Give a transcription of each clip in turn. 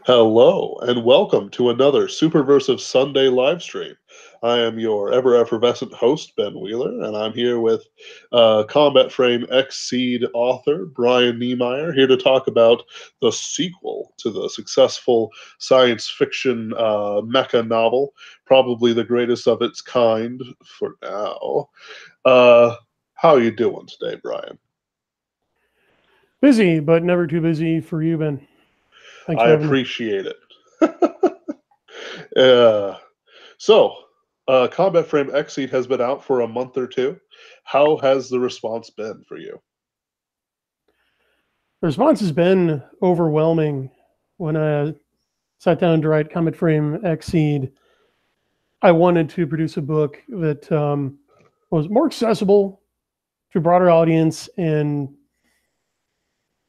Hello, and welcome to another Superversive Sunday live stream. I am your ever effervescent host, Ben Wheeler, and I'm here with Combat Frame XSeed author Brian Niemeier, here to talk about the sequel to the successful science fiction mecha novel, probably the greatest of its kind for now. How are you doing today, Brian? Busy, but never too busy for you, Ben. Thanks I for having me. appreciate it. So, Combat Frame XSeed has been out for a month or two. How has the response been for you? The response has been overwhelming. When I sat down to write Combat Frame XSeed, I wanted to produce a book that was more accessible to a broader audience and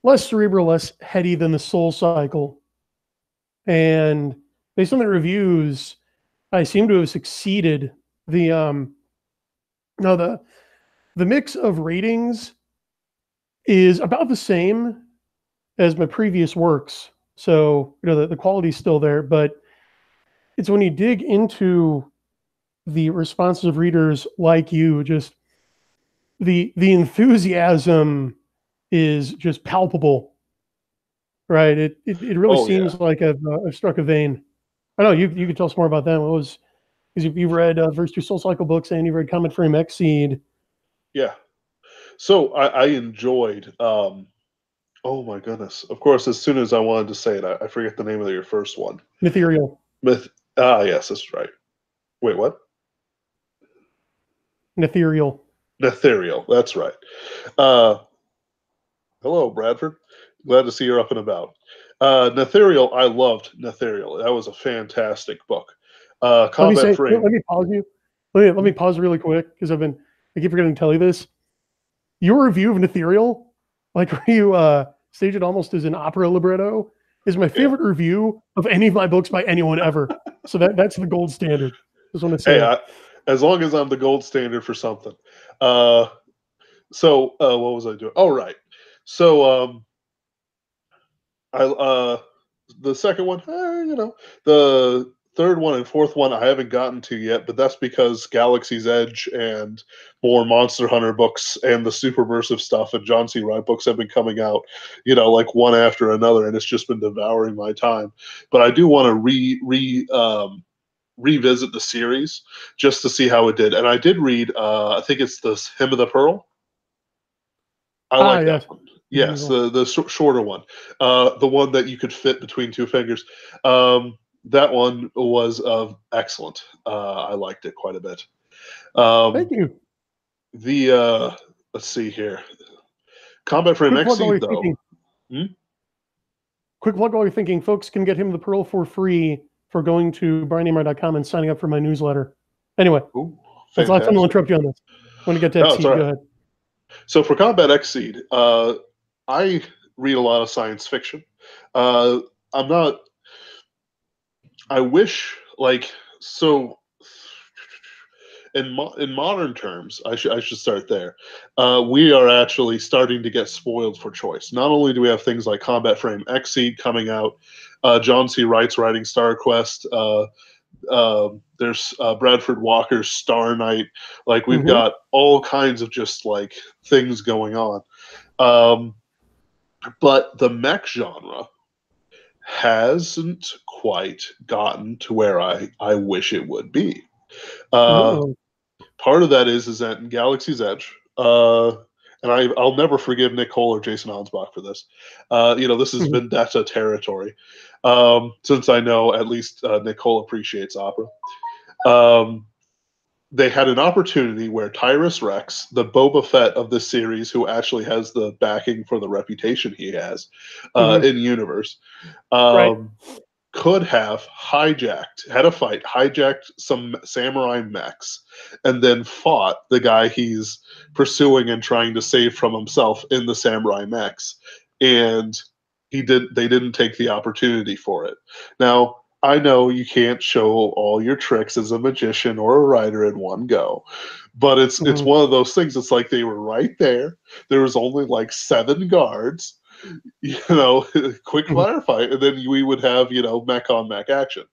less cerebral, less heady than the Soul Cycle. And based on the reviews, I seem to have succeeded. The no the mix of ratings is about the same as my previous works. So, the quality's still there, but it's when you dig into the responses of readers like you, just the enthusiasm is just palpable, right? It really Oh yeah, seems like I've struck a vein. I know you could tell us more about that. What was, because you've read first two Soul Cycle books and you've read Comet Frame XSeed. yeah. So I enjoyed. Oh my goodness! Of course, as soon as I wanted to say it, I forget the name of your first one. Ethereal. Myth. Ah, yes, that's right. Wait, what? Ethereal. Ethereal. That's right. Uh, Hello, Bradford. Glad to see you're up and about. Ethereal. I loved Ethereal. That was a fantastic book. Let me Combat say, let Frame. me pause you. Let me pause really quick because I keep forgetting to tell you this. Your review of Ethereal, like where you stage it almost as an opera libretto, is my Yeah. favorite review of any of my books by anyone ever. So that's the gold standard. Just want to say Hey, that. as long as I'm the gold standard for something. What was I doing? Oh, right. So, I the second one, the third one and fourth one I haven't gotten to yet, but that's because Galaxy's Edge and more Monster Hunter books and the Superversive stuff and John C. Wright books have been coming out, like one after another, and it's just been devouring my time. But I do want to revisit the series just to see how it did. And I did read, I think it's the Hymn of the Pearl. I Ah, like that yes. one. Yes, the shorter one, the one that you could fit between two fingers. That one was excellent. I liked it quite a bit. Thank Um, you. the Let's see here, Combat Frame Quick plug while XSeed you're though. thinking. Hmm? Quick plug while you're thinking. Folks can get him the Pearl for free for going to briannemer.com and signing up for my newsletter. Anyway, Ooh, that's the last time I'll fantastic. interrupt you on this. When you get to No, it's all XSeed, go right. ahead. So for Combat XSeed, I read a lot of science fiction. Uh, I'm not. I wish like so in modern terms, I should start there. We are actually starting to get spoiled for choice. Not only do we have things like Combat Frame XSeed coming out, John C. Wright's writing Star Quest. There's Bradford Walker's Star Knight. Like we've Mm-hmm. got all kinds of just like things going on. Um, but the mech genre hasn't quite gotten to where I wish it would be. Uh, Oh, Part of that is that in Galaxy's Edge, and I'll never forgive Nick Cole or Jason Allensbach for this. This is mhm. vendetta territory. Since I know at least Nick Cole appreciates opera. Um, they had an opportunity where Tyrus Rex, the Boba Fett of this series, who actually has the backing for the reputation he has Mm-hmm. in universe, Right. um, could have had a fight, hijacked some samurai mechs, and then fought the guy he's pursuing and trying to save from himself in the samurai mechs. And they didn't take the opportunity for it. Now, I know you can't show all your tricks as a magician or a writer in one go, but it's Mm-hmm. one of those things. It's like they were right there. There was only like 7 guards. quick firefight, and then we would have, mech on mech action.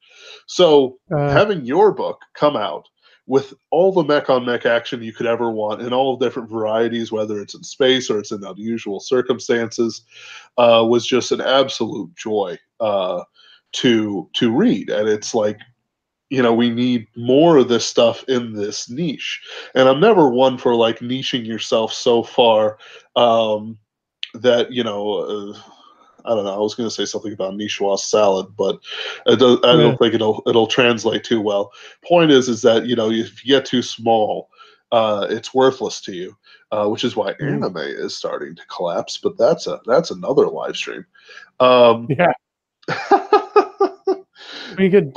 So having your book come out with all the mech on mech action you could ever want in all different varieties, whether it's in space or it's in unusual circumstances, was just an absolute joy to read. And it's like, we need more of this stuff in this niche. And I'm never one for like niching yourself so far that, I don't know. I was going to say something about niçoise salad, but I don't think it'll translate too well. Point is that if you get too small, it's worthless to you, which is why anime is starting to collapse. But that's another live stream. Yeah, we could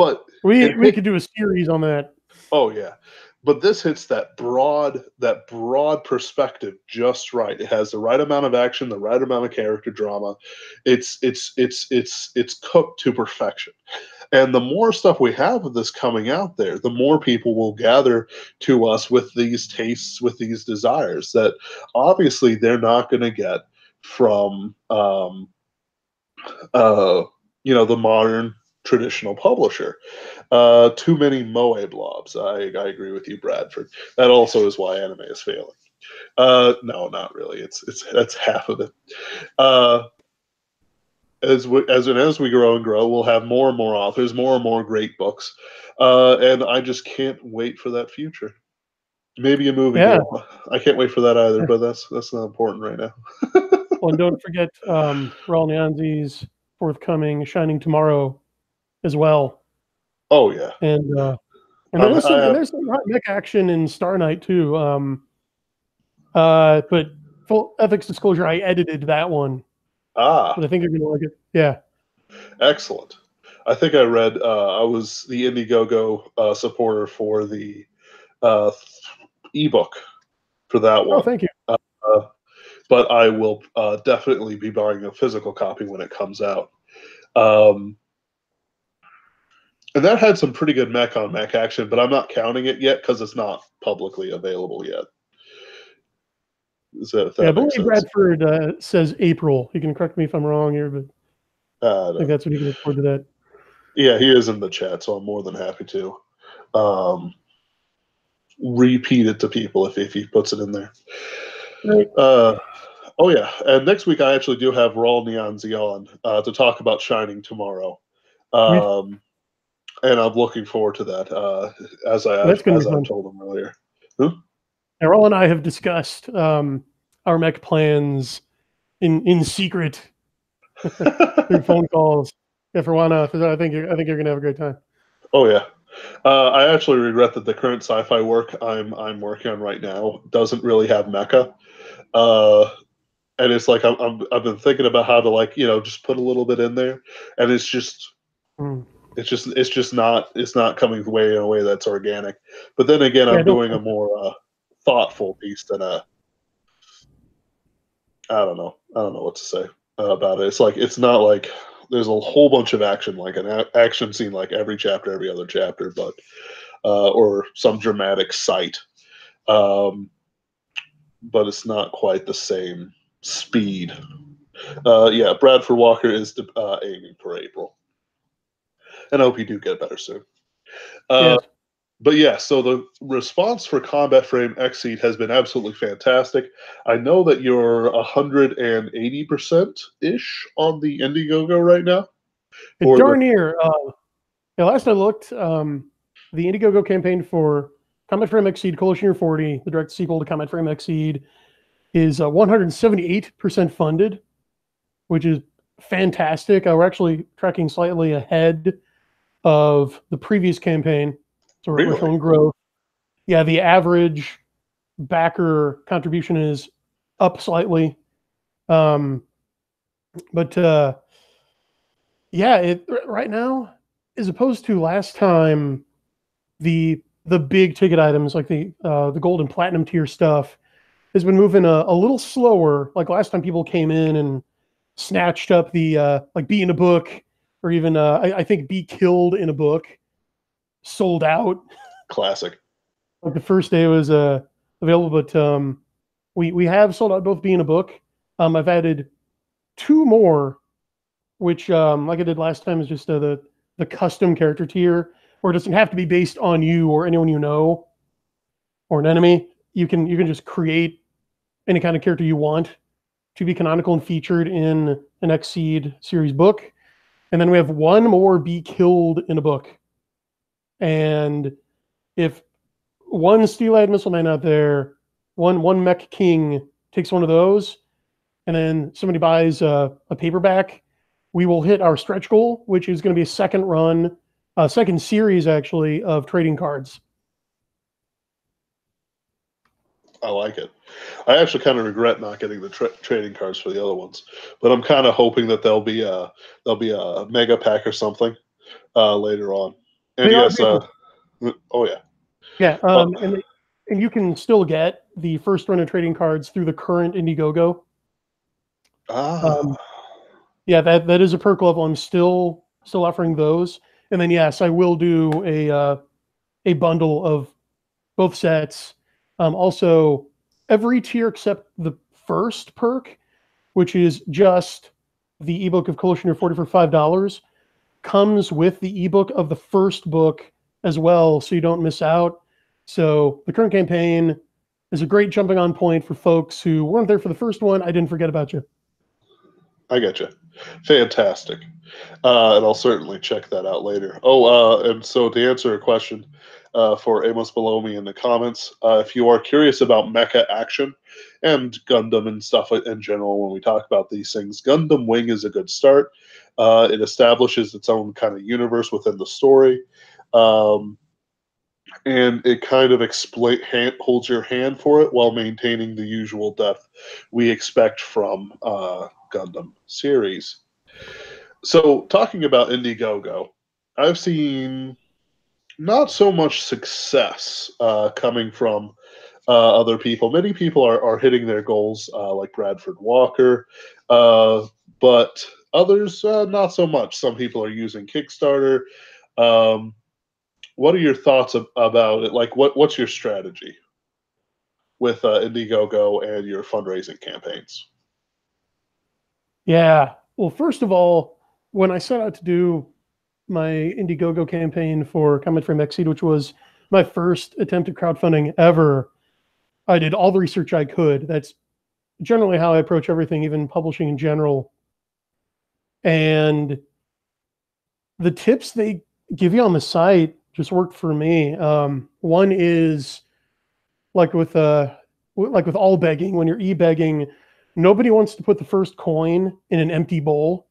do a series on that. Oh yeah. But this hits that broad perspective just right. It has the right amount of action, the right amount of character drama. It's cooked to perfection. And the more stuff we have of this coming out there, the more people will gather to us with these tastes, with these desires that obviously they're not going to get from the modern traditional publisher. Too many moe blobs. I agree with you, Bradford. That also is why anime is failing. No, not really. That's half of it. As we grow and grow, we'll have more and more authors, more and more great books, and I just can't wait for that future. Maybe a movie deal. I can't wait for that either, but that's not important right now. Well, and don't forget Raul Nyanzi's forthcoming Shining Tomorrow as well. Oh yeah, and there's some mech action in Star Knight too. But full ethics disclosure, I edited that one. But I think you're gonna like it. Yeah. Excellent. I think I read. I was the IndieGoGo supporter for the ebook for that one. Oh, thank you. But I will definitely be buying a physical copy when it comes out. And that had some pretty good mech on mech action, but I'm not counting it yet because it's not publicly available yet. I believe Bradford says April. You can correct me if I'm wrong here, but I think that's when you can look forward to that. Yeah, he is in the chat, so I'm more than happy to repeat it to people if he puts it in there. Right. Oh yeah, and next week I actually do have Raul Nyanzi on to talk about Shining Tomorrow, and I'm looking forward to that. As I told him earlier. Raul and I have discussed our mech plans in secret through phone calls. Yeah, for one off, I think you're gonna have a great time. Oh yeah. I actually regret that the current sci-fi work I'm working on right now doesn't really have mecha, and it's like I've been thinking about how to just put a little bit in there, and it's just not coming in a way that's organic. But then again, I'm doing a more thoughtful piece than I don't know what to say about it. It's like it's not like there's a whole bunch of action, like an action scene like every other chapter, but or some dramatic sight. But it's not quite the same speed. Yeah, Bradford Walker is aiming for April. And I hope you do get better soon. Yes. But yeah, so the response for Combat Frame XSeed has been absolutely fantastic. I know that you're 180%-ish on the IndieGoGo right now. Darn near. Last I looked, the IndieGoGo campaign for Combat Frame XSeed Coalition Year 40, the direct sequel to Combat Frame XSeed, is 178% funded, which is fantastic. We're actually tracking slightly ahead of the previous campaign. So we're showing growth. Yeah, the average backer contribution is up slightly. But yeah, right now, as opposed to last time, the big ticket items like the gold and platinum tier stuff has been moving a little slower. Like last time, people came in and snatched up the like Be in a Book, or even I think Be Killed in a Book, sold out. Classic. Like the first day was available, but we have sold out both Be in a Book. I've added 2 more, which, like I did last time, is just the custom character tier, where it doesn't have to be based on you or anyone you know or an enemy. You can just create any kind of character you want to be canonical and featured in an XSeed series book. And then we have 1 more be killed in a book. And if one Steel-Eyed Missile Man out there, one Mech King takes one of those, and then somebody buys a paperback, we will hit our stretch goal, which is going to be a second series actually of trading cards. I like it. I actually kind of regret not getting the trading cards for the other ones, but I'm kind of hoping that there'll be a mega pack or something later on. And yes, oh yeah, yeah, and you can still get the first run of trading cards through the current IndieGoGo. Yeah, that is a perk level. I'm still offering those, and then yes, I will do a bundle of both sets. Also, every tier except the first perk, which is just the ebook of Coalition Year 40 for $5, comes with the ebook of the first book as well, so you don't miss out. So the current campaign is a great jumping on point for folks who weren't there for the first one. I didn't forget about you. I get you. Fantastic. And I'll certainly check that out later. Oh, and so to answer a question for Amos below me in the comments, if you are curious about mecha action and Gundam and stuff in general, when we talk about these things, Gundam Wing is a good start. It establishes its own kind of universe within the story. And it kind of holds your hand for it while maintaining the usual depth we expect from Gundam series. So, talking about IndieGoGo, I've seen not so much success coming from other people. Many people are hitting their goals, like Bradford Walker, but others not so much. Some people are using Kickstarter. What are your thoughts about it? Like, what's your strategy with IndieGoGo and your fundraising campaigns? Yeah. Well, first of all, when I set out to do my IndieGoGo campaign for Combat Frame XSeed, which was my first attempt at crowdfunding ever, I did all the research I could. That's generally how I approach everything, even publishing in general. And the tips they give you on the site just worked for me. One is like with all begging, when you're e-begging, nobody wants to put the first coin in an empty bowl.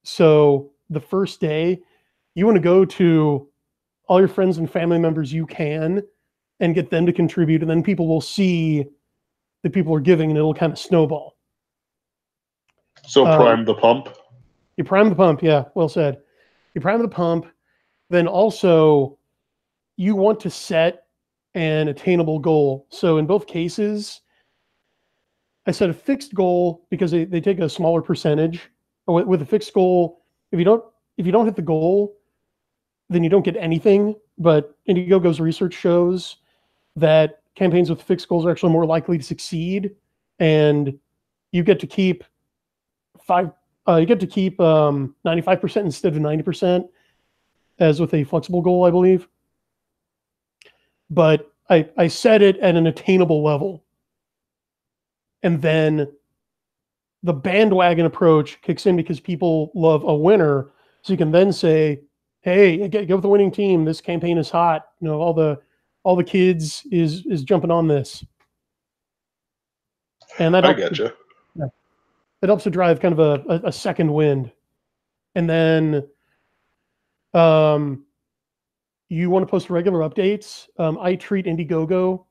So the first day, you want to go to all your friends and family members you can and get them to contribute, and then people will see that people are giving, and it'll kind of snowball. So prime the pump? You prime the pump, yeah, well said. You prime the pump, then also you want to set an attainable goal. So in both cases, I set a fixed goal because they take a smaller percentage. With a fixed goal, if you don't hit the goal, then you don't get anything. But IndieGoGo's research shows that campaigns with fixed goals are actually more likely to succeed, and you get to keep 95% instead of 90%, as with a flexible goal, I believe. But I set it at an attainable level. And then the bandwagon approach kicks in because people love a winner. So you can then say, hey, get with the winning team. This campaign is hot. You know, all the kids is jumping on this. And that I get you. It helps to drive kind of a second wind. And then you want to post regular updates. I treat IndieGoGo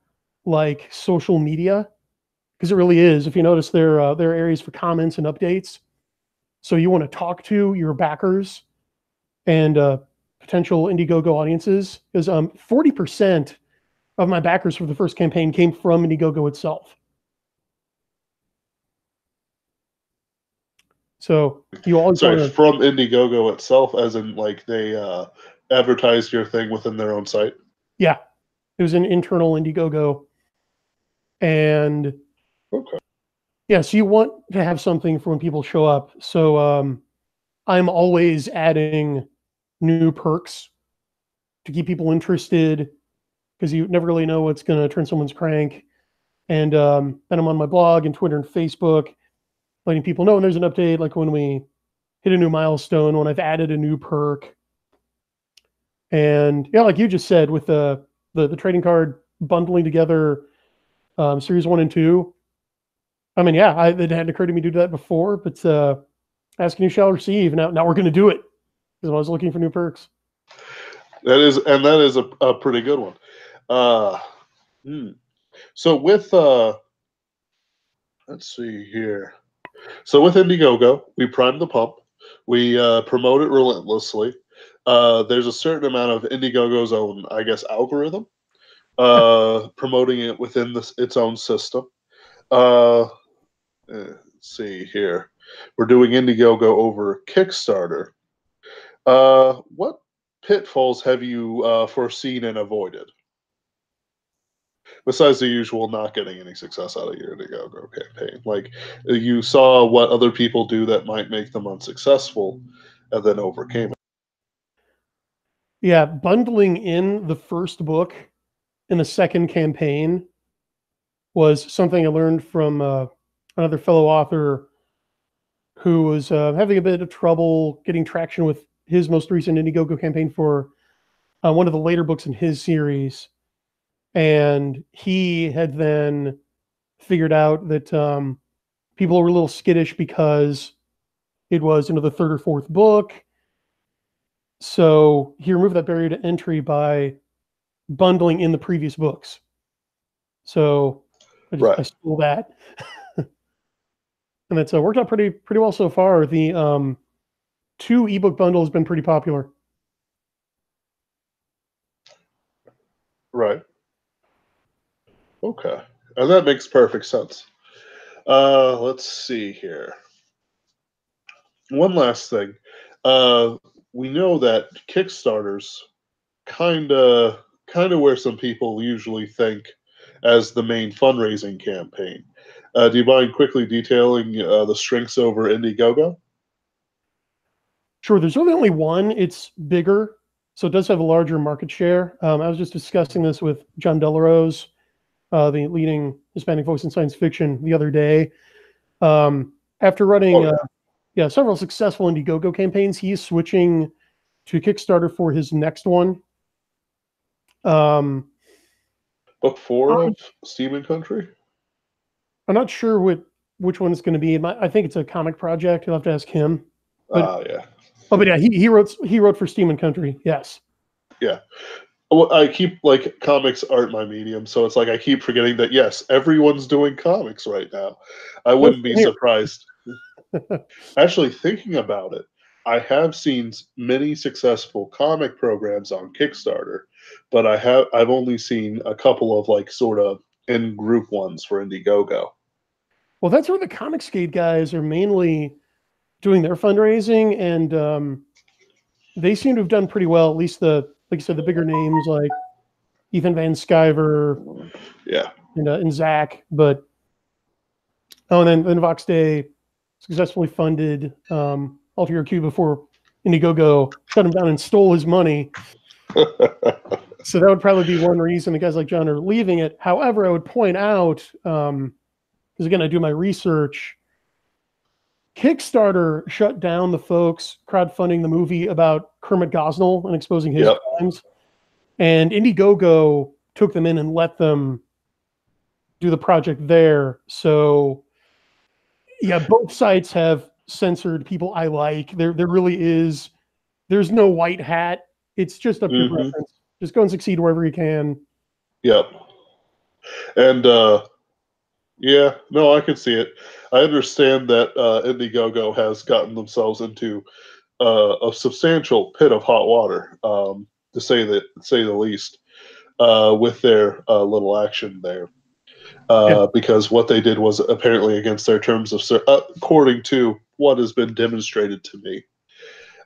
like social media, because it really is. If you notice, there are areas for comments and updates. So you want to talk to your backers and potential IndieGoGo audiences, because 40% of my backers for the first campaign came from IndieGoGo itself. So you always from IndieGoGo itself, as in like they advertised your thing within their own site? Yeah, it was an internal IndieGoGo, and okay. Yeah, so you want to have something for when people show up. So I'm always adding new perks to keep people interested, because you never really know what's going to turn someone's crank. And then I'm on my blog and Twitter and Facebook, letting people know when there's an update, like when we hit a new milestone, when I've added a new perk. And yeah, like you just said, with the trading card bundling together series 1 and 2. I mean, yeah, it hadn't occurred to me to do that before, but ask and you shall receive. Now we're going to do it, because I was looking for new perks. That is a pretty good one. So with let's see here. So with IndieGoGo, we prime the pump. We promote it relentlessly. There's a certain amount of IndieGoGo's own, I guess, algorithm promoting it within its own system. Let's see here. We're doing IndieGoGo over Kickstarter. What pitfalls have you foreseen and avoided? Besides the usual not getting any success out of your IndieGoGo campaign. Like, you saw what other people do that might make them unsuccessful and then overcame it. Yeah, bundling in the first book in the second campaign was something I learned from another fellow author who was having a bit of trouble getting traction with his most recent IndieGoGo campaign for one of the later books in his series. And he had then figured out that people were a little skittish because it was the third or fourth book. So he removed that barrier to entry by bundling in the previous books. So I stole that. And it's worked out pretty well so far. The 2 ebook bundle has been pretty popular. Right. Okay. And that makes perfect sense. Let's see here. One last thing. We know that Kickstarters kind of where some people usually think as the main fundraising campaign. Do you mind quickly detailing the strengths over IndieGoGo? Sure, there's really only one. It's bigger, so it does have a larger market share. I was just discussing this with John Delarose, the leading Hispanic voice in science fiction, the other day. After running several successful IndieGoGo campaigns, he's switching to Kickstarter for his next one. Book 4 of Steam and Country? I'm not sure which one it's going to be. I think it's a comic project. You'll have to ask him. But, yeah. Oh, but yeah, he wrote for Steam and Country. Yes. Yeah. Well, I keep, like, comics aren't my medium, so it's like I keep forgetting that, yes, everyone's doing comics right now. I wouldn't be surprised. Actually, thinking about it, I have seen many successful comic programs on Kickstarter, but I've only seen a couple of, like, sort of in-group ones for IndieGoGo. Well, that's where the Comicsgate guys are mainly doing their fundraising, and they seem to have done pretty well. At least like you said, the bigger names like Ethan Van Sciver, and Zach. But and then Vox Day successfully funded Alter Your Cube before IndieGoGo shut him down and stole his money. So that would probably be one reason the guys like John are leaving it. However, I would point out, because again, I do my research, Kickstarter shut down the folks crowdfunding the movie about Kermit Gosnell and exposing his crimes. And IndieGoGo took them in and let them do the project there. So yeah, both sites have censored people I like. There really is. There's no white hat. It's just up to your preference. Just go and succeed wherever you can. Yep. And yeah, no, I can see it. I understand that IndieGoGo has gotten themselves into a substantial pit of hot water, to say the least, with their little action there. Because what they did was apparently against their terms of according to what has been demonstrated to me,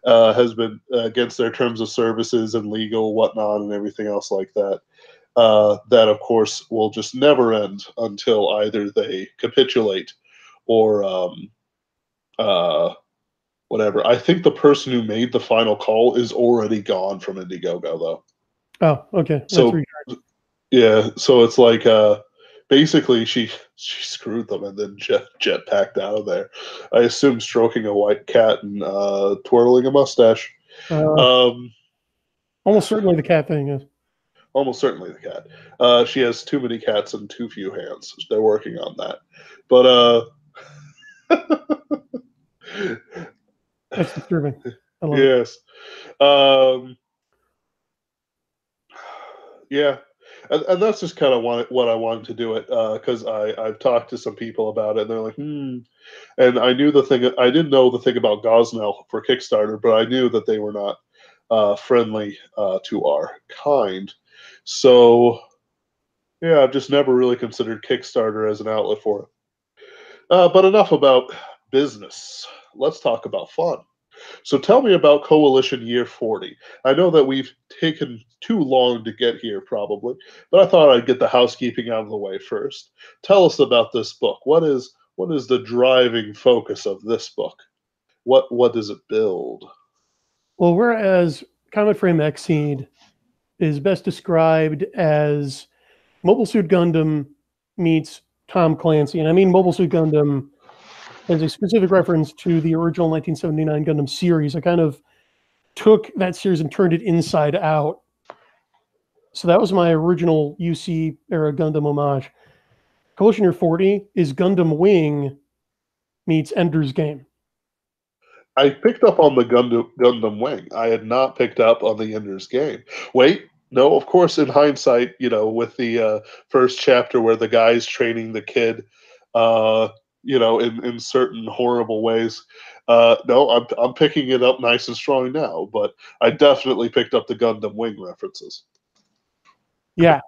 has been against their terms of services and legal whatnot and everything else like that. That, of course, will just never end until either they capitulate or whatever. I think the person who made the final call is already gone from IndieGoGo though. Oh, okay. That's So reassuring. yeah, so it's like basically she screwed them and then jetpacked out of there. I assume stroking a white cat and twirling a mustache. Um, Almost certainly the cat thing is. Almost certainly the cat. She has too many cats and too few hands. They're working on that. But That's disturbing. I love it. yes. Yeah. And that's just kind of what I wanted to do it because I've talked to some people about it and they're like, And I knew the thing. I didn't know the thing about Gosnell for Kickstarter, but I knew that they were not friendly to our kind. So yeah, I've just never really considered Kickstarter as an outlet for it. But enough about business. Let's talk about fun. So tell me about Coalition Year 40. I know that we've taken too long to get here, probably, but I thought I'd get the housekeeping out of the way first. Tell us about this book. What is the driving focus of this book? What does it build? Well, whereas Combat Frame XSeed is best described as Mobile Suit Gundam meets Tom Clancy, and I mean Mobile Suit Gundam as a specific reference to the original 1979 Gundam series. I kind of took that series and turned it inside out. So that was my original UC era Gundam homage. Coalition Year 40 is Gundam Wing meets Ender's Game. I picked up on the Gundam Wing. I had not picked up on the Ender's Game. Wait, no, of course, in hindsight, with the first chapter where the guy's training the kid, in certain horrible ways. No, I'm picking it up nice and strong now, but I definitely picked up the Gundam Wing references. Yeah,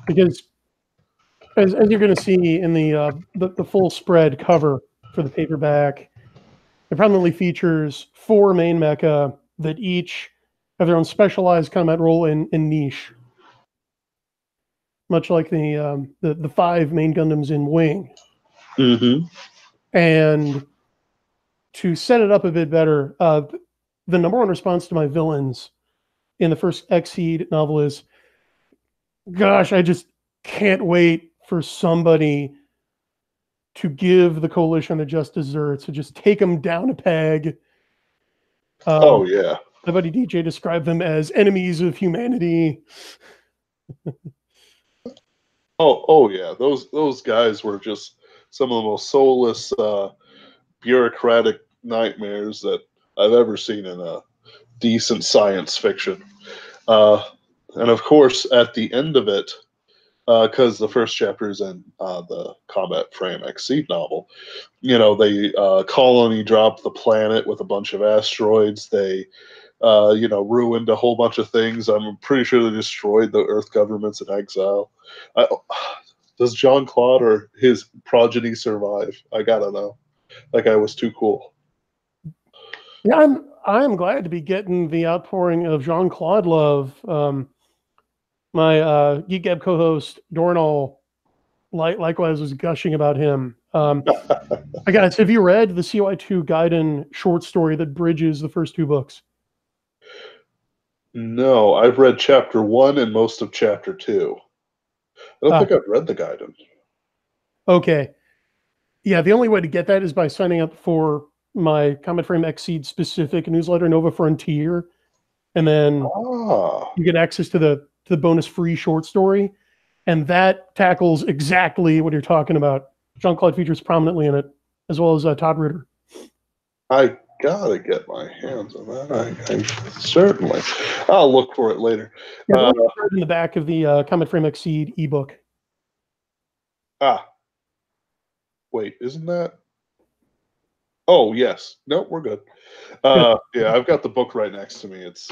because as you're going to see in the full spread cover for the paperback, it prominently features 4 main mecha that each have their own specialized combat role and niche, much like the 5 main Gundams in Wing. Mm-hmm. And to set it up a bit better, the number one response to my villains in the first XSeed novel is, gosh, I just can't wait for somebody to give the coalition the just desserts, to just take them down a peg. Oh yeah. My buddy DJ described them as enemies of humanity. Oh yeah. Those guys were just some of the most soulless, bureaucratic nightmares that I've ever seen in a decent science fiction. And of course, at the end of it, because the first chapter is in the Combat Frame XSeed novel, they colony dropped the planet with a bunch of asteroids. They, ruined a whole bunch of things. I'm pretty sure they destroyed the Earth governments in exile. Does John Claude or his progeny survive? I gotta know. That guy was too cool. Yeah, I'm glad to be getting the outpouring of Jean-Claude love. My Geek Gab co-host Dornall likewise was gushing about him. Guys, have you read the CY2 Gaiden short story that bridges the first 2 books? No, I've read chapter 1 and most of chapter 2. I don't think I've read the Gaiden. Okay. Yeah, the only way to get that is by signing up for my Combat Frame XSeed specific newsletter, Nova Frontier, and then you get access to the bonus free short story, and that tackles exactly what you're talking about. Jean-Claude features prominently in it, as well as Todd Ritter. I gotta get my hands on that. I certainly. I'll look for it later. Yeah, in the back of the Combat Frame XSeed ebook. Wait, isn't that? Oh yes. Nope, we're good. Yeah, I've got the book right next to me. It's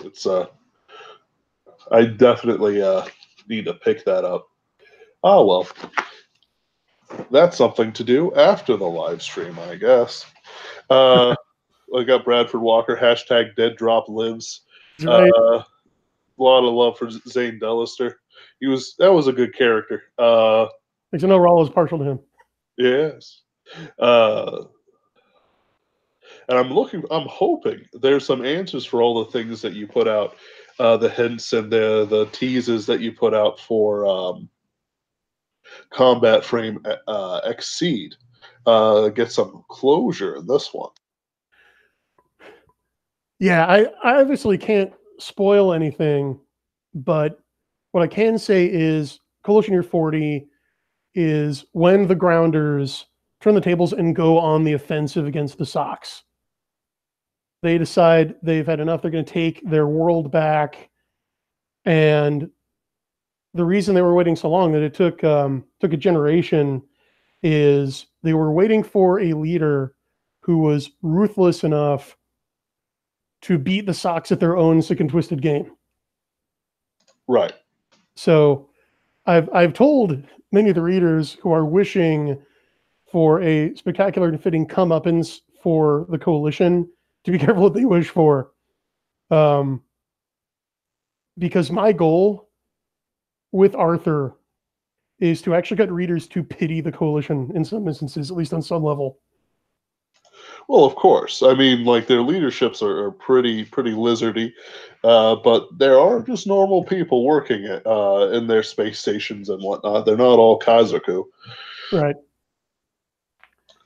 I definitely need to pick that up. Oh well. That's something to do after the live stream, I guess. I got Bradford Walker, hashtag dead drop lives. Right. A lot of love for Zane Dellister. That was a good character. Because I know Raul is partial to him. Yes. Uh, and I'm hoping there's some answers for all the things that you put out, the hints and the teases that you put out for Combat Frame XSeed. Get some closure in this one. Yeah, I obviously can't spoil anything, but what I can say is Coalition Year 40 is when the Grounders turn the tables and go on the offensive against the Sox. They decide they've had enough. They're going to take their world back. And the reason they were waiting so long, that it took a generation, is they were waiting for a leader who was ruthless enough to beat the Sox at their own sick and twisted game. Right. So I've told many of the readers who are wishing for a spectacular and fitting comeuppance for the Coalition to be careful what they wish for. Because my goal with Arthur is to actually get readers to pity the Coalition in some instances, at least on some level. Well, of course. I mean, like, their leaderships are pretty lizardy, but there are just normal people working in their space stations and whatnot. They're not all Kazoku. Right.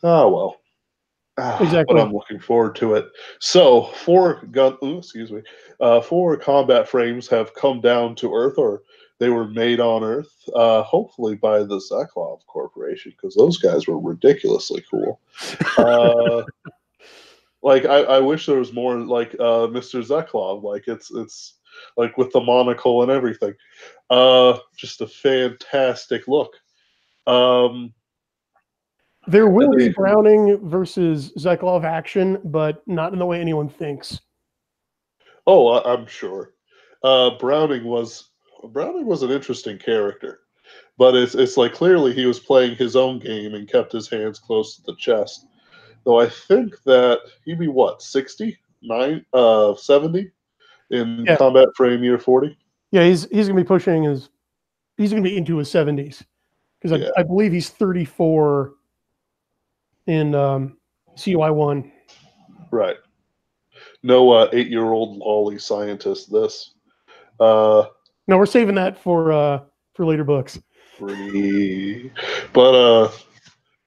Oh well. Exactly. But I'm looking forward to it. So, four combat frames have come down to Earth, or they were made on Earth, hopefully by the Zeklov Corporation, because those guys were ridiculously cool. Like, I wish there was more like Mr. Zeklov. Like, it's like with the monocle and everything. Just a fantastic look. There will be Browning versus Zeklov action, but not in the way anyone thinks. Oh, I'm sure. Browning was an interesting character, but it's like clearly he was playing his own game and kept his hands close to the chest. Though I think that he'd be what, 70 in Combat Frame Year 40. Yeah, he's gonna be pushing he's gonna be into his 70s, because I believe he's 34 in CUI 1. Right. No 8-year-old lolly scientist. This. No, we're saving that for later books. But oh,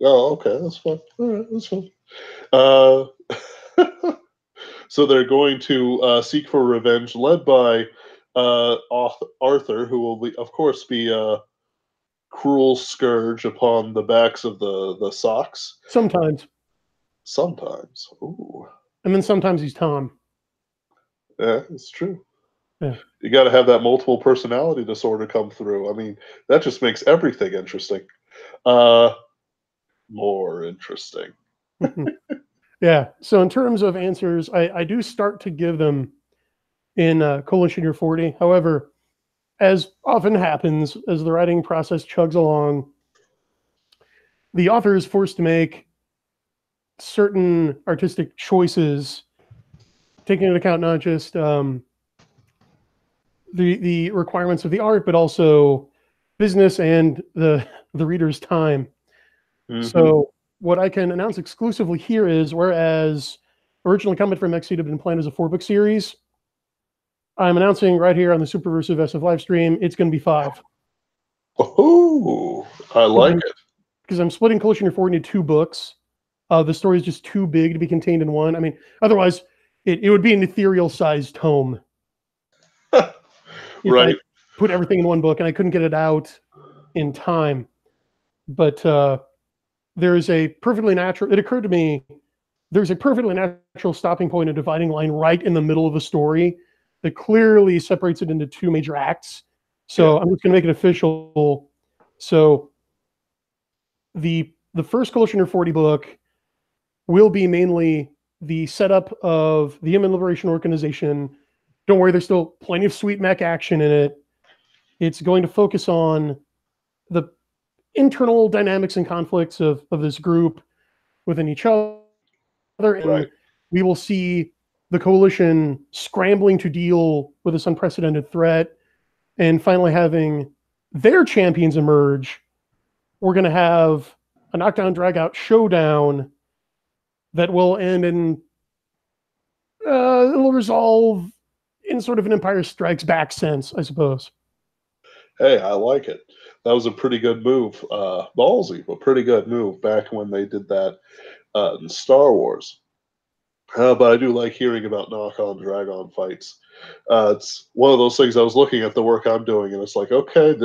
okay, that's fun. All right, that's fun. So they're going to seek for revenge, led by Arthur, who will of course be a cruel scourge upon the backs of the Sox. Sometimes. Ooh. And then sometimes he's Tom. Yeah, it's true. Yeah. You got to have that multiple personality disorder come through. I mean, that just makes everything interesting. More interesting. Yeah. So in terms of answers, I do start to give them in Coalition Year 40. However, as often happens, as the writing process chugs along, the author is forced to make certain artistic choices, taking into account not just the requirements of the art, but also business and the reader's time. Mm-hmm. So what I can announce exclusively here is, whereas originally Combat Frame XSeed had been planned as a 4-book series, I'm announcing right here on the Superversive SF live stream, it's going to be 5. Oh, I like it. Because I'm splitting Coalition Year 40 into 2 books. The story is just too big to be contained in one. I mean, otherwise, it would be an ethereal-sized tome. Right. I put everything in one book, and I couldn't get it out in time. But there is a perfectly natural, it occurred to me, there's a perfectly natural stopping point, a dividing line right in the middle of the story that clearly separates it into 2 major acts. So I'm just going to make it official. So the first Coalition Year 40 book will be mainly the setup of the Human Liberation Organization. Don't worry, there's still plenty of sweet mech action in it. It's going to focus on the internal dynamics and conflicts of this group within each other. And we will see the Coalition scrambling to deal with this unprecedented threat and finally having their champions emerge. We're going to have a knockdown, drag out showdown that will end in it'll resolve in sort of an Empire Strikes Back sense, I suppose. Hey, I like it. That was a pretty good move. Ballsy, but pretty good move back when they did that in Star Wars. But I do like hearing about knock-on, drag-on fights. It's one of those things. I was looking at the work I'm doing, and it's like, okay,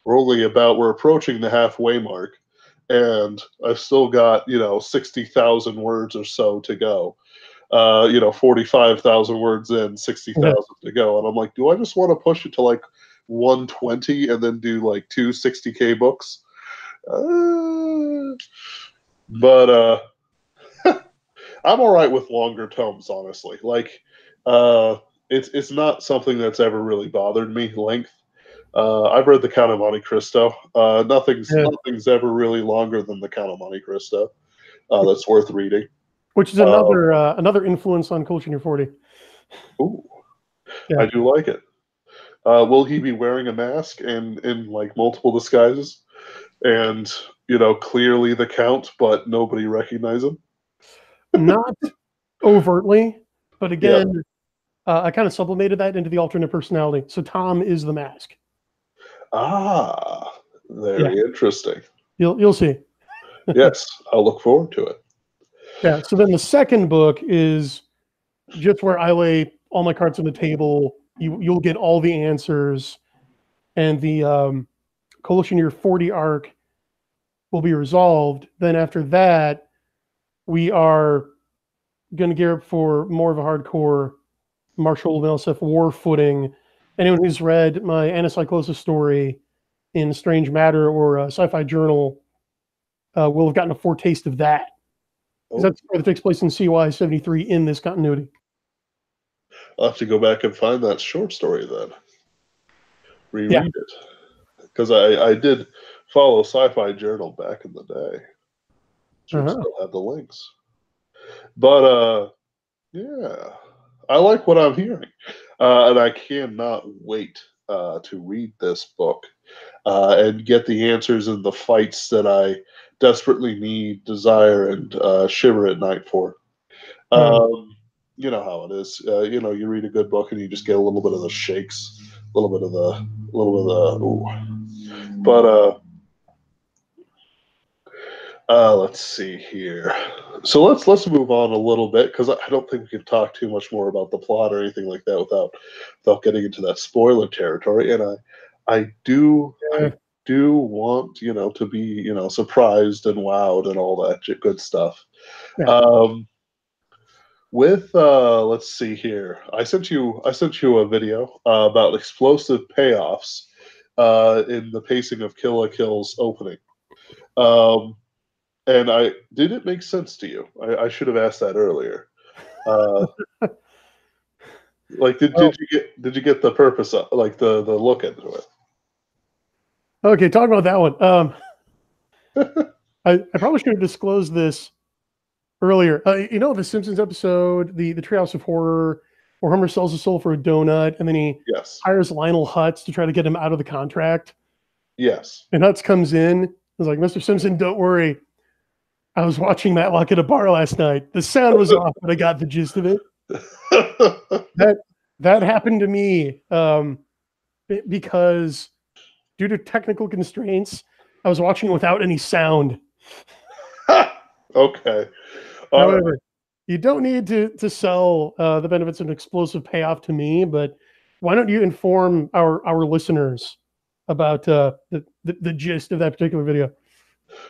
we're approaching the halfway mark, and I've still got 60,000 words or so to go. 45,000 words in, 60,000 to go, and I'm like, do I just want to push it to like 120 and then do like two 60K books? But I'm all right with longer tomes, honestly. Like, it's not something that's ever really bothered me. Length. I've read The Count of Monte Cristo. Nothing's ever really longer than The Count of Monte Cristo. That's worth reading. Which is another influence on Culture Near 40. Ooh, yeah. I do like it. Will he be wearing a mask and in like multiple disguises, and clearly the Count, but nobody recognize him? Not overtly, but again, I kind of sublimated that into the alternate personality. So Tom is the mask. Ah, very interesting. You'll see. Yes, I'll look forward to it. Yeah. So then the second book is just where I lay all my cards on the table. You'll get all the answers, and the Coalition Year 40 arc will be resolved. Then after that, we are going to gear up for more of a hardcore Marshall Milsef war footing. Anyone who's read my Anicyclosis story in Strange Matter or Sci-Fi Journal will have gotten a foretaste of that. That's the story that takes place in CY 73 in this continuity. I'll have to go back and find that short story then. Reread it. Because I did follow Sci-Fi Journal back in the day. Should still have the links. But, yeah. I like what I'm hearing. And I cannot wait to read this book and get the answers in the fights that I desperately need, desire, and shiver at night for. You know how it is. You read a good book and you just get a little bit of the shakes, a little bit of the ooh. But let's see here. So let's move on a little bit, because I don't think we can talk too much more about the plot or anything like that without getting into that spoiler territory. And I do want to be surprised and wowed and all that good stuff. Let's see here. I sent you a video about explosive payoffs in the pacing of Kill la Kill's opening. And did it make sense to you? I should have asked that earlier. Like, did you get the purpose of, like, the look into it? Okay, talk about that one. I probably should have disclosed this earlier. The Simpsons episode, the Treehouse of Horror, where Homer sells his soul for a donut, and then he hires Lionel Hutz to try to get him out of the contract. Yes. And Hutz comes in. He's like, "Mr. Simpson, don't worry. I was watching Matlock at a bar last night. The sound was off, but I got the gist of it." That happened to me because due to technical constraints, I was watching it without any sound. Okay. However, you don't need to sell the benefits of an explosive payoff to me, but why don't you inform our listeners about the gist of that particular video?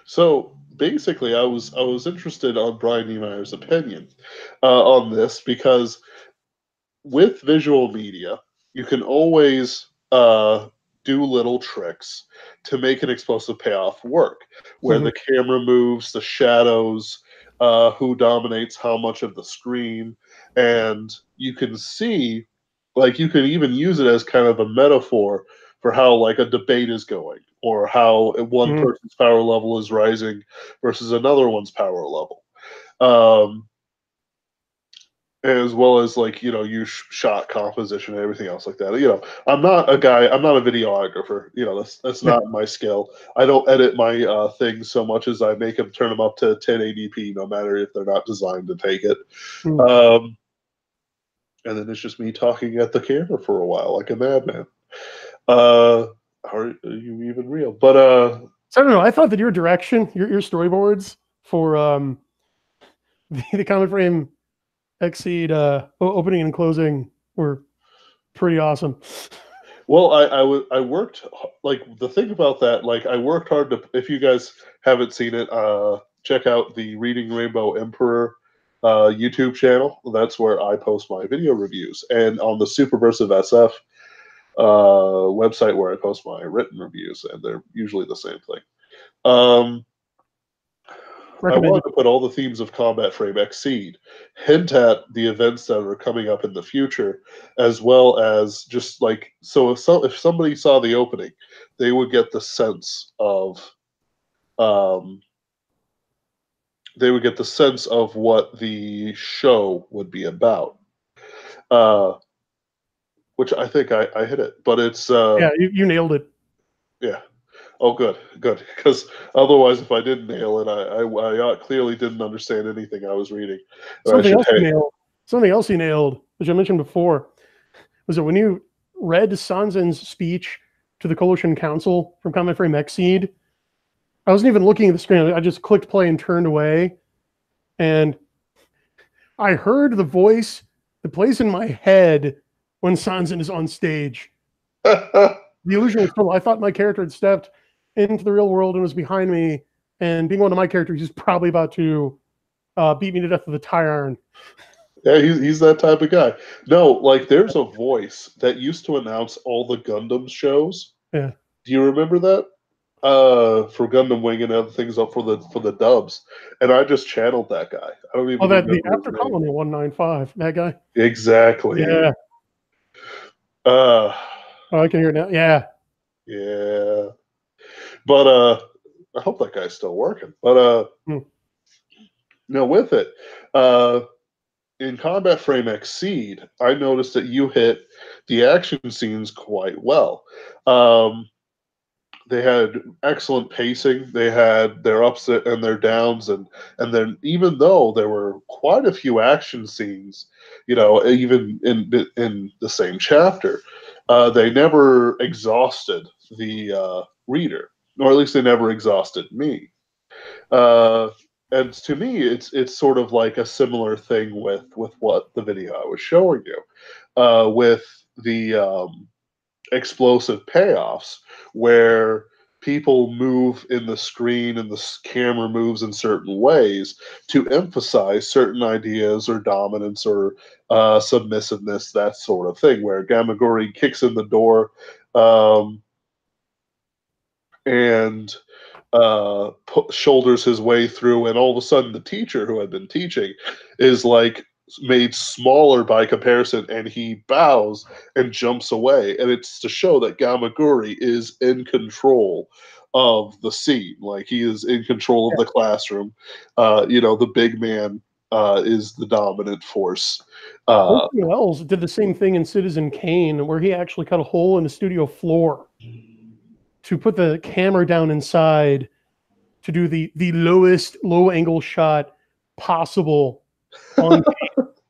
So basically, I was interested on Brian Niemeier's opinion on this, because with visual media, you can always do little tricks to make an explosive payoff work, where the camera moves, the shadows, who dominates how much of the screen, and you can see, like, you can even use it as kind of a metaphor for how, like, a debate is going, or how one person's power level is rising versus another one's power level. as well as like use shot composition and everything else like that. I'm not a videographer. That's Yeah. not my skill. I don't edit my things so much as I make them turn them up to 1080p, no matter if they're not designed to take it. Mm. And then it's just me talking at the camera for a while like a madman. Are you even real? But So I don't know. I thought that your direction, your storyboards for the Combat Frame XSeed opening and closing were pretty awesome. well, I worked like the thing about that. Like I worked hard to. If you guys haven't seen it, check out the Reading Rainbow Emperor YouTube channel. That's where I post my video reviews, and on the Superversive SF website where I post my written reviews, and they're usually the same thing. Um, I wanted Recommended. to put all the themes of Combat Frame XSeed, hint at the events that are coming up in the future, as well as just like if somebody saw the opening, they would get the sense of um, what the show would be about. Uh, which I think I hit it, but it's Yeah, you nailed it. yeah. Oh, good, good. Because otherwise, if I didn't nail it, I clearly didn't understand anything I was reading. And I Something should, else you nailed. Something else you nailed, which I mentioned before, was that when you read Sanzen's speech to the Coalition Council from Combat Frame XSeed, I wasn't even looking at the screen. I just clicked play and turned away, and I heard the voice that plays in my head when Sanzen is on stage. The illusion was total. I thought my character had stepped into the real world and was behind me, and being one of my characters, he's probably about to beat me to death with a tire iron. Yeah, he's that type of guy. No, like there's a voice that used to announce all the Gundam shows. Yeah. Do you remember that? For Gundam Wing and other things up for the dubs, and I just channeled that guy. I don't Oh, even that the remember his After name. Colony 195, that guy. Exactly. Yeah. Uh, Oh, I can hear it now. Yeah. yeah. But I hope that guy's still working. But Hmm. with it, uh, in Combat Frame XSeed, I noticed that you hit the action scenes quite well. They had excellent pacing. They had their ups and their downs, and then even though there were quite a few action scenes, even in the same chapter, they never exhausted the reader, or at least they never exhausted me. Uh, and to me, it's sort of like a similar thing with what the video I was showing you, with the explosive payoffs where people move in the screen and the camera moves in certain ways to emphasize certain ideas or dominance or submissiveness, that sort of thing, where Gamagori kicks in the door and shoulders his way through, and all of a sudden the teacher who had been teaching is like made smaller by comparison, and he bows and jumps away, and it's to show that Gamaguri is in control of the scene, like he is in control of the classroom. The big man is the dominant force. Orson Welles did the same thing in Citizen Kane, where he actually cut a hole in the studio floor to put the camera down inside to do the lowest low angle shot possible on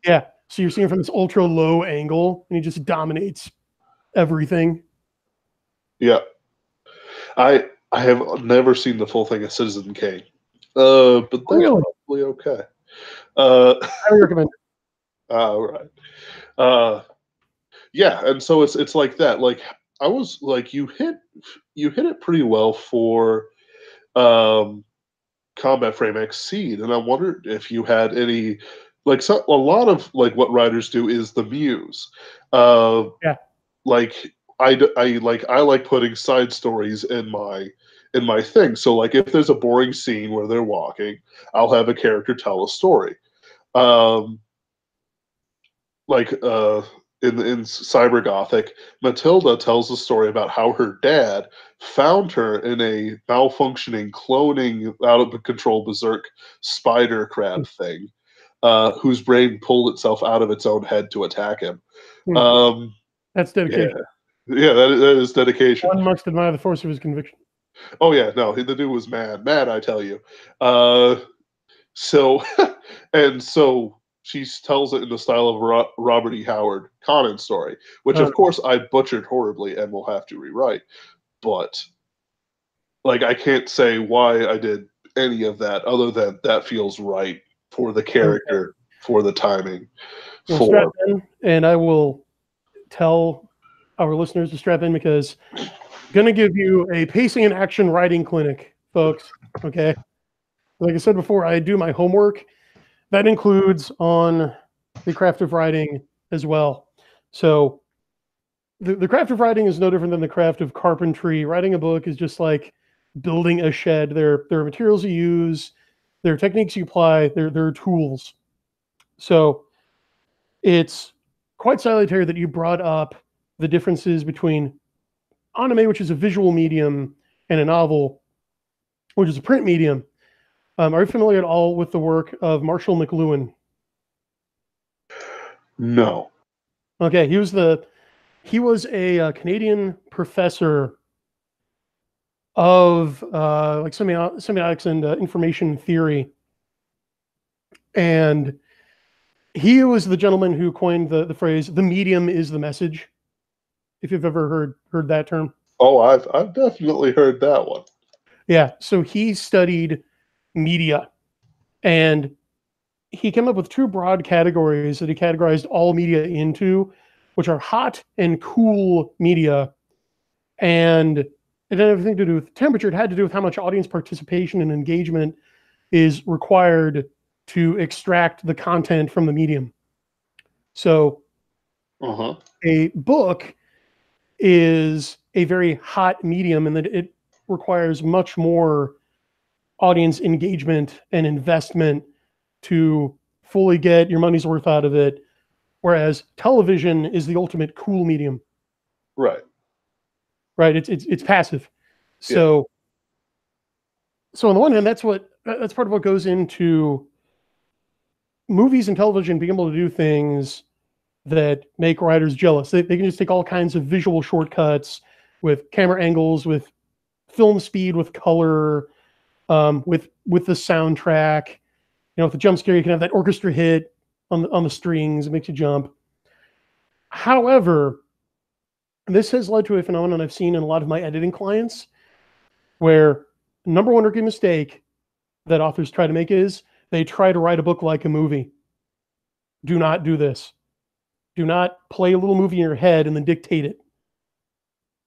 yeah. So you're seeing from this ultra low angle, and he just dominates everything. Yeah, I have never seen the full thing of Citizen Kane, but that's Really, probably okay. Uh, I recommend it. all right. Uh, yeah, and so it's like that. Like I was like you hit it pretty well for um, Combat Frame XSeed, and I wondered if you had any a lot of like what writers do is the muse. Uh, Yeah, like I like putting side stories in my thing. So like if there's a boring scene where they're walking, I'll have a character tell a story. Um, like in Cyber Gothic, Matilda tells a story about how her dad found her in a malfunctioning, cloning, out of control berserk spider crab thing, whose brain pulled itself out of its own head to attack him. That's dedication. Yeah, that is dedication. One must admire the force of his conviction. Oh yeah, no, the dude was mad, I tell you. So, and so she tells it in the style of Robert E. Howard Conan story, which of course I butchered horribly and will have to rewrite. But like, I can't say why I did any of that other than that feels right for the character, for the timing. Well, strap in, and I will tell our listeners to strap in because I'm going to give you a pacing and action writing clinic, folks. Okay. Like I said before, I do my homework. That includes on the craft of writing as well. So the craft of writing is no different than the craft of carpentry. Writing a book is just like building a shed. There are materials you use, there are techniques you apply, there are tools. So it's quite salutary that you brought up the differences between anime, which is a visual medium, and a novel, which is a print medium. Are you familiar at all with the work of Marshall McLuhan? No. Okay, he was a Canadian professor of like semiotics and information theory, and he was the gentleman who coined the phrase "the medium is the message." If you've ever heard that term. Oh, I've definitely heard that one. Yeah, so he studied media, and he came up with two broad categories that he categorized all media into, which are hot and cool media. And it didn't have anything to do with temperature. It had to do with how much audience participation and engagement is required to extract the content from the medium. So a book is a very hot medium in that it requires much more audience engagement and investment to fully get your money's worth out of it, whereas television is the ultimate cool medium. Right. It's passive. So on the one hand, that's part of what goes into movies and television being able to do things that make writers jealous. They can just take all kinds of visual shortcuts with camera angles, with film speed, with color, with the soundtrack. With the jump scare, you can have that orchestra hit on the strings. It makes you jump. However, this has led to a phenomenon I've seen in a lot of my editing clients, where number one rookie mistake that authors try to make is they try to write a book like a movie. Do not do this. Do not play a little movie in your head and then dictate it.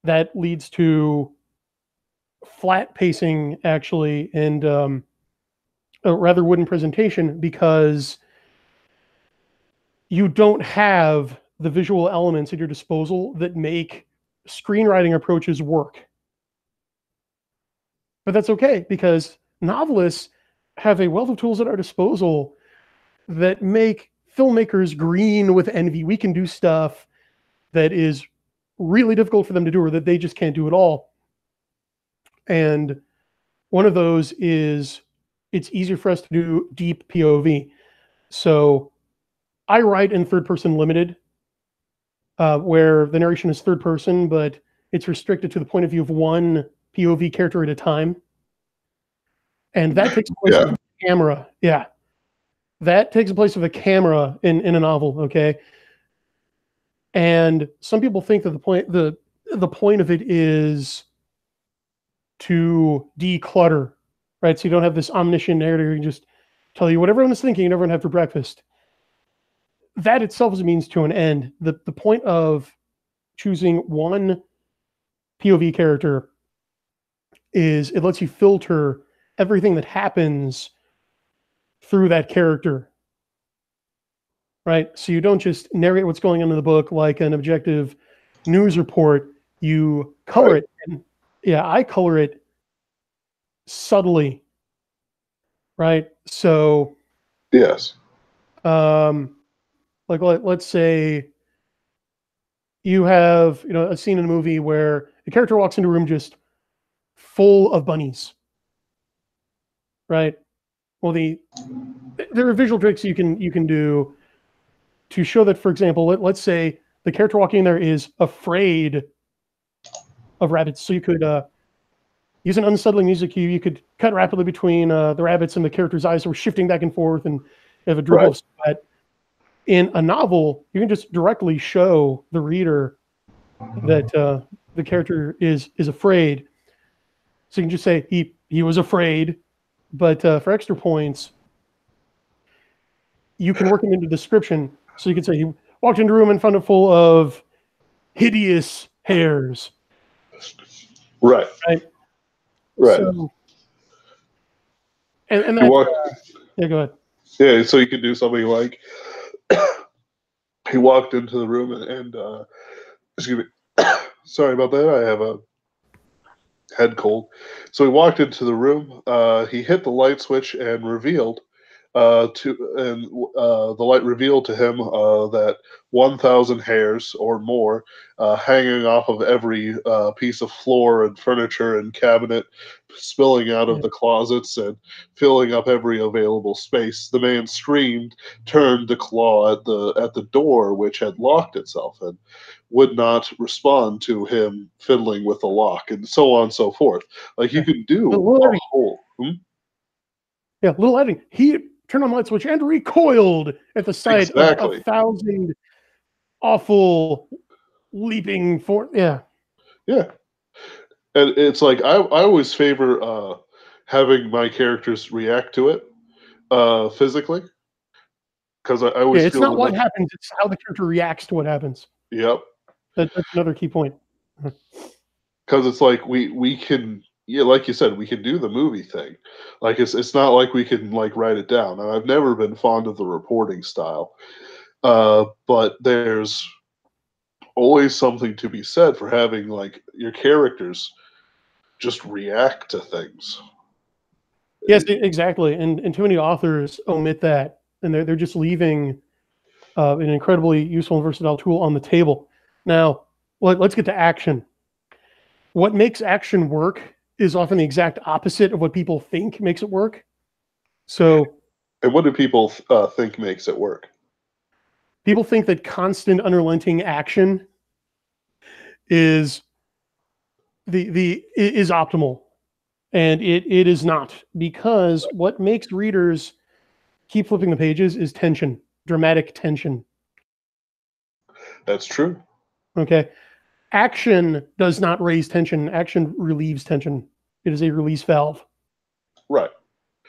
That leads to flat pacing, actually, and a rather wooden presentation, because you don't have the visual elements at your disposal that make screenwriting approaches work. But that's okay, because novelists have a wealth of tools at our disposal that make filmmakers green with envy. We can do stuff that is really difficult for them to do, or that they just can't do at all. And one of those is it's easier for us to do deep POV. So I write in third person limited, where the narration is third person, but it's restricted to the point of view of one POV character at a time. And that takes place with a camera. Yeah. That takes place with a camera in a novel, okay? And some people think that the point of it is to declutter, right? So you don't have this omniscient narrator who can just tell you what everyone is thinking and everyone have for breakfast. That itself is a means to an end. The point of choosing one POV character is it lets you filter everything that happens through that character, right? So you don't just narrate what's going on in the book like an objective news report. You color it. And I color it subtly, right? So yes, like let's say you have a scene in a movie where the character walks into a room just full of bunnies, right? Well, there are visual tricks you can do to show that, for example, let's say the character walking in there is afraid of rabbits. So you could use an unsettling music cue. You could cut rapidly between the rabbits and the character's eyes, so we're shifting back and forth, and you have a dribble of sweat. In a novel, you can just directly show the reader that the character is afraid. So you can just say he was afraid. But for extra points, you can work them into the description. So you can say he walked into a room and found it full of hideous hairs. Right. So, and that's, yeah, go ahead. Yeah, so you could do something like he walked into the room and excuse me, sorry about that. I have a head cold. So he walked into the room. He hit the light switch and revealed the light revealed to him that 1,000 hairs or more hanging off of every piece of floor and furniture and cabinet, spilling out of the closets and filling up every available space. The man screamed, turned to claw at the door, which had locked itself, and would not respond to him fiddling with the lock, and so on and so forth. Like you can do a whole. Yeah, little editing. He turned on the light switch and recoiled at the sight of 1,000 awful leaping for. Yeah. And it's like I always favor having my characters react to it physically, because I always it's not what happens; it's how the character reacts to what happens. Yep. That's another key point. Because it's like we can. Yeah, like you said, we can do the movie thing. Like it's not like we can like write it down. And I've never been fond of the reporting style, but there's always something to be said for having like your characters just react to things. Yes, exactly. And too many authors omit that, and they're just leaving an incredibly useful and versatile tool on the table. Now, let's get to action. What makes action work is often the exact opposite of what people think makes it work. So, and what do people think makes it work? People think that constant, unrelenting action is is optimal, and it is not, because what makes readers keep flipping the pages is tension, dramatic tension. That's true. Okay. Action does not raise tension. Action relieves tension. It is a release valve. Right.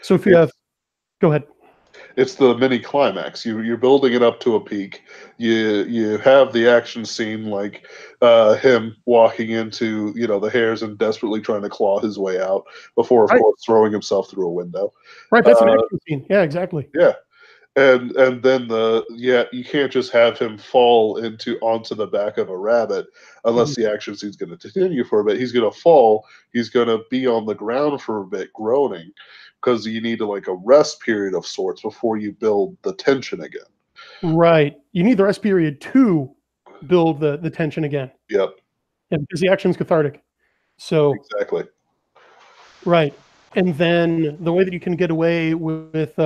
So if you have, go ahead. It's the mini climax. You're building it up to a peak. You have the action scene, like him walking into the hairs and desperately trying to claw his way out before, of course, throwing himself through a window. Right. That's an action scene. Yeah, exactly. Yeah. And then you can't just have him fall onto the back of a rabbit unless the action scene's going to continue for a bit. He's going to fall. He's going to be on the ground for a bit, groaning, because you need a rest period of sorts before you build the tension again. Right. You need the rest period to build the tension again. Yep. And because the action's cathartic. So exactly. Right. And then the way that you can get away with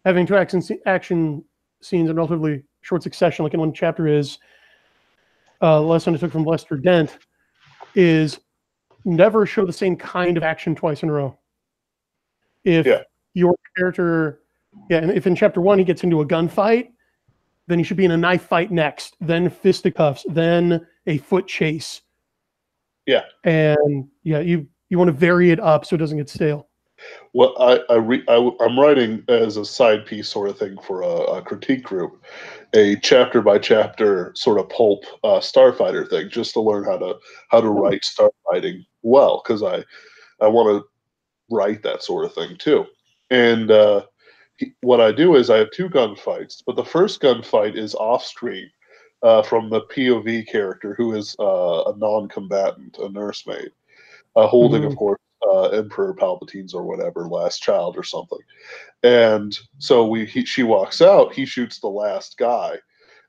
having two action scenes in relatively short succession, like in one chapter, is lesson I took from Lester Dent, is never show the same kind of action twice in a row. If your character, and if in chapter 1 he gets into a gunfight, then he should be in a knife fight next, then fisticuffs, then a foot chase. Yeah. And you want to vary it up so it doesn't get stale. Well, I'm writing as a side piece sort of thing for a critique group, a chapter by chapter sort of pulp starfighter thing, just to learn how to write starfighting well, because I want to write that sort of thing too. And what I do is I have two gunfights, but the first gunfight is off screen from the POV character, who is a non-combatant, a nursemaid, holding, of course, Emperor Palpatine's or whatever, last child or something. And so she walks out, he shoots the last guy,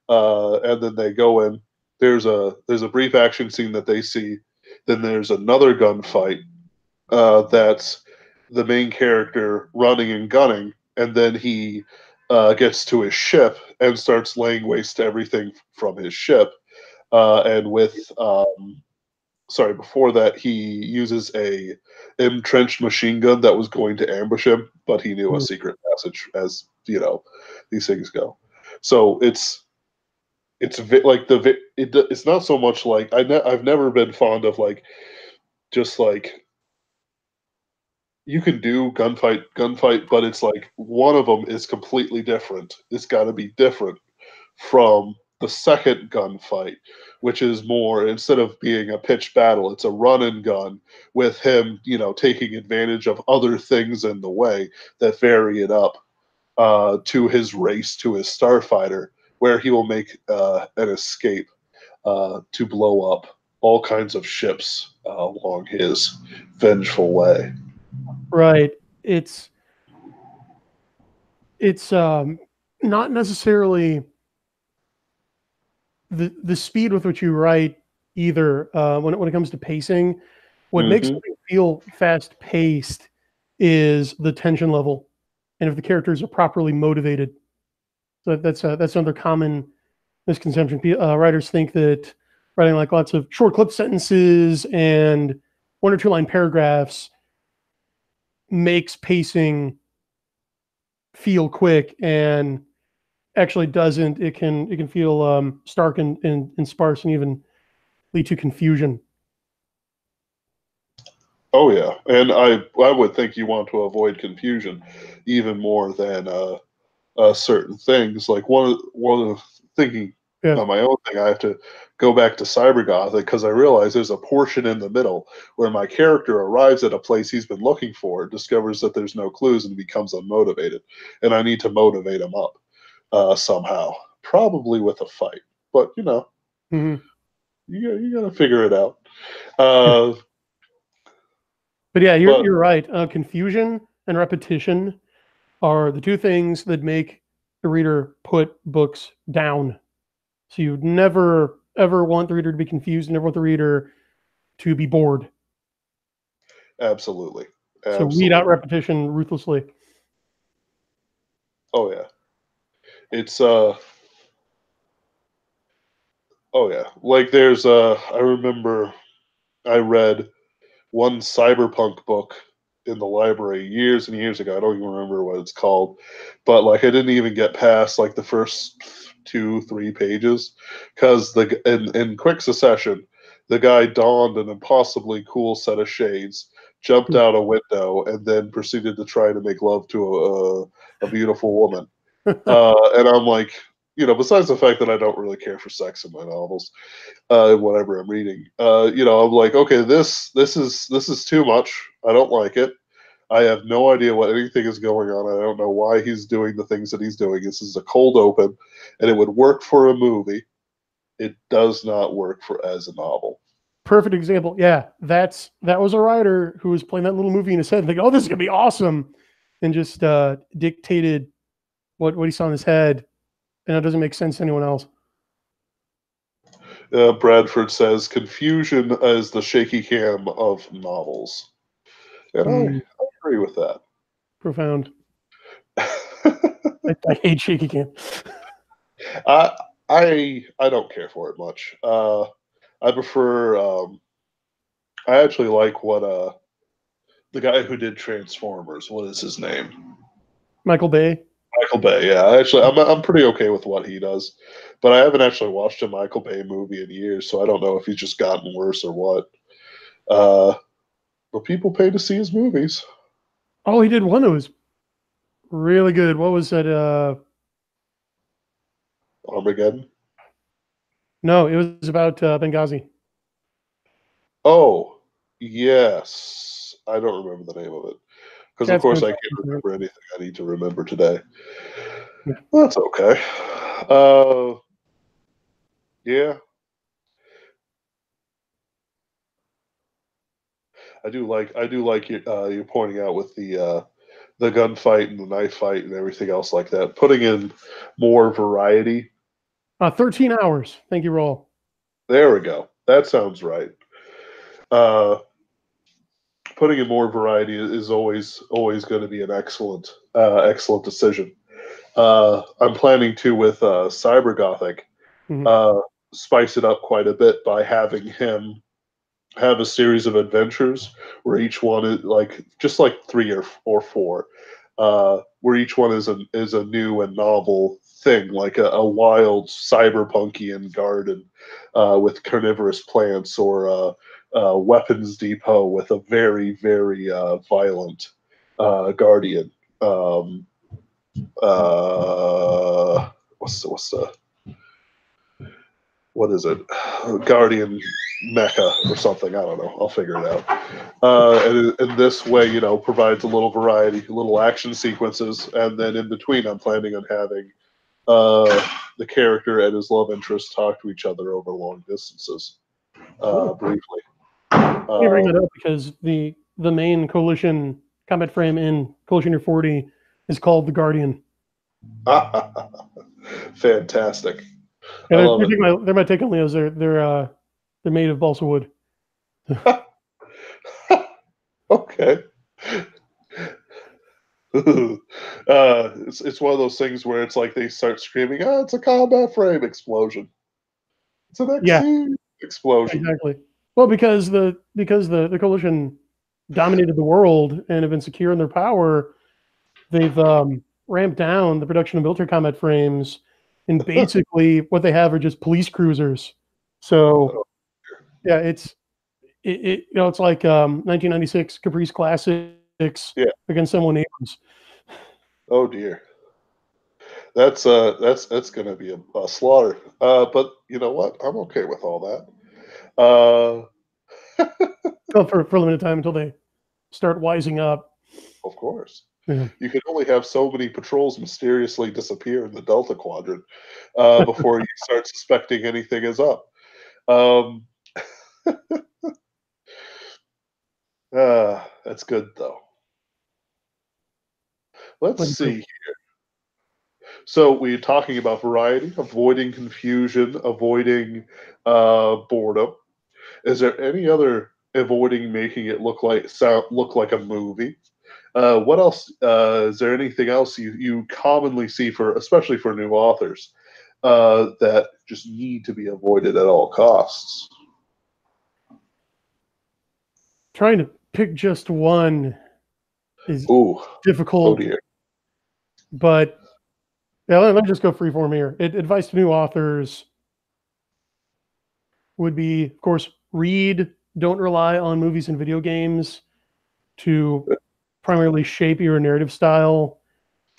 and then they go in. There's a brief action scene that they see. Then there's another gunfight that's the main character running and gunning, and then he gets to his ship and starts laying waste to everything from his ship. And with sorry, before that, he uses a entrenched machine gun that was going to ambush him, but he knew a secret passage, as you know, these things go. So it's not so much like I've never been fond of like just like you can do gunfight, but it's like one of them is completely different. It's got to be different from the second gunfight, which is more, instead of being a pitched battle, it's a run and gun with him, taking advantage of other things in the way that vary it up to his race to his starfighter, where he will make an escape to blow up all kinds of ships along his vengeful way. Right. It's not necessarily the speed with which you write either. When it comes to pacing, what makes something feel fast paced is the tension level, and if the characters are properly motivated. So that's another common misconception. Writers think that writing like lots of short clip sentences and 1 or 2 line paragraphs makes pacing feel quick, and actually doesn't. It can feel stark and sparse, and even lead to confusion. Oh yeah, and I would think you want to avoid confusion even more than certain things. Like one of thinking Yeah. on my own thing, I have to go back to Cybergothic because I realize there's a portion in the middle where my character arrives at a place he's been looking for, discovers that there's no clues, and becomes unmotivated, and I need to motivate him up somehow, probably with a fight. But Mm-hmm. you got to figure it out. Uh, But yeah, but you're right. Confusion and repetition are the 2 things that make the reader put books down. So you never ever want the reader to be confused, never want the reader to be bored. absolutely, So weed out absolutely. repetition ruthlessly. Oh yeah, it's oh yeah. Like there's I remember I read one cyberpunk book in the library years and years ago. I don't even remember what it's called, but like I didn't even get past like the first 2-3 pages because in quick succession, the guy donned an impossibly cool set of shades, jumped out a window, and then proceeded to try to make love to a beautiful woman. And I'm like, besides the fact that I don't really care for sex in my novels, whatever I'm reading. I'm like, okay, this is too much. I don't like it. I have no idea what anything is going on. I don't know why he's doing the things that he's doing. This is a cold open, and it would work for a movie. It does not work for as a novel. Perfect example. Yeah, that was a writer who was playing that little movie in his head, thinking, "Oh, this is gonna be awesome," and just dictated what he saw in his head, and it doesn't make sense to anyone else. Bradford says confusion is the shaky cam of novels, and I agree with that. Profound. I hate shaky cam. I I don't care for it much. I prefer. I actually like what the guy who did Transformers. What is his name? Michael Bay. Michael Bay. Yeah, actually, I'm pretty okay with what he does, but I haven't actually watched a Michael Bay movie in years, so I don't know if he's just gotten worse or what. Uh, but people pay to see his movies. Oh, he did one that was really good. What was that? Armageddon. No, it was about Benghazi. Oh, yes. I don't remember the name of it because, of That's course, I can't fantastic. remember anything I need to remember today. Yeah. That's okay. Uh, yeah, I do like you pointing out with the gunfight and the knife fight and everything else like that, putting in more variety. 13 hours. Thank you, Roll. There we go. That sounds right. Uh, putting in more variety is always going to be an excellent decision. I'm planning to with Cyber Gothic spice it up quite a bit by having him have a series of adventures where each one is like just like three or four, where each one is a new and novel thing, like a wild cyberpunkian garden with carnivorous plants, or a weapons depot with a very violent guardian. What's the what is it? Guardian Mecha or something. I don't know. I'll figure it out. And in this way, provides a little variety, little action sequences, and then in between, I'm planning on having the character and his love interest talk to each other over long distances, briefly. You bring that up because the main Coalition Combat Frame in Coalition Year 40 is called the Guardian. Fantastic. Yeah, they're my take on Leos. They're made of balsa wood. Okay. It's one of those things where it's like they start screaming, it's a combat frame explosion. It's an XSeed explosion. Exactly. Well, because the Coalition dominated the world and have been secure in their power, they've ramped down the production of military combat frames, and basically what they have are just police cruisers. So yeah, it's like 1996 Caprice Classics against someone Abrams. Oh dear. That's gonna be a slaughter. But you know what? I'm okay with all that. Well, for a limited time until they start wising up. Of course. Yeah. You can only have so many patrols mysteriously disappear in the Delta Quadrant before you start suspecting anything is up. That's good though. Let's see here. So we're talking about variety, avoiding confusion, avoiding boredom. Is there any other avoiding making it look like a movie? What else? Is there anything else you commonly see especially for new authors, that just need to be avoided at all costs? Trying to pick just one is difficult. Oh dear. But yeah, let me just go freeform here. Advice to new authors would be, of course, read. Don't rely on movies and video games to primarily shape your narrative style.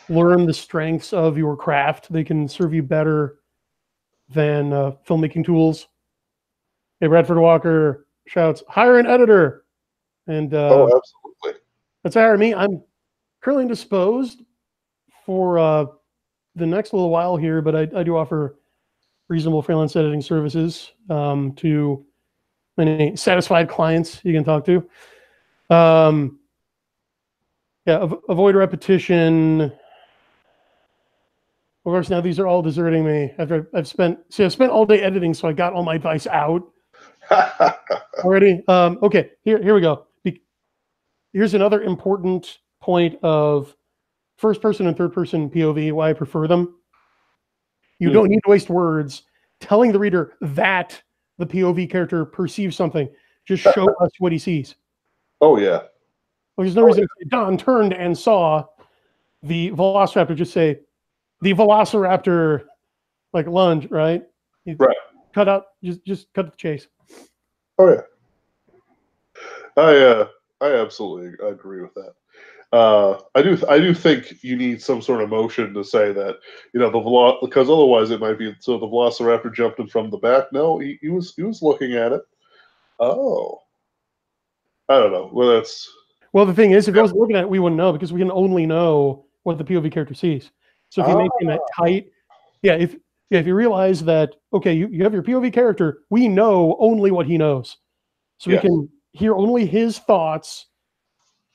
Learn the strengths of your craft. They can serve you better than filmmaking tools. Hey, Bradford Walker shouts, hire an editor. And absolutely. That's hire me. I'm currently indisposed for the next little while here, but I do offer reasonable freelance editing services to many satisfied clients you can talk to. Avoid repetition. Of course, now these are all deserting me after I've spent all day editing, so I got all my advice out already. Okay, here we go. Here's another important point of first person and third person POV, why I prefer them. You don't need to waste words telling the reader that the POV character perceives something. Just show us what he sees. Oh, yeah. Well, there's no reason to say Don turned and saw the Velociraptor. Just say the Velociraptor, like lunge, right? Right. Cut out, just cut the chase. Oh, yeah. I absolutely agree with that. I do think you need some sort of motion to say that, because otherwise it might be, so the Velociraptor jumped in from the back. No, he was looking at it. Oh, I don't know. Well, the thing is, if he wasn't looking at it, we wouldn't know, because we can only know what the POV character sees. So if you make him that tight, if you realize that, okay, you have your POV character, we know only what he knows, so we can hear only his thoughts.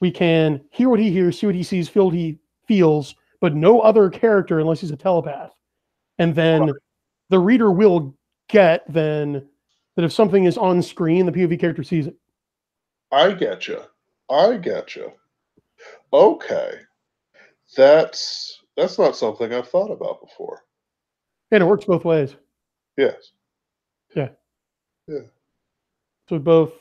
We can hear what he hears, see what he sees, feel what he feels, but no other character unless he's a telepath. And then the reader will get then that if something is on screen, the POV character sees it. I get you. I getcha. Okay. That's not something I've thought about before. And it works both ways. Yes. Yeah. Yeah. So it both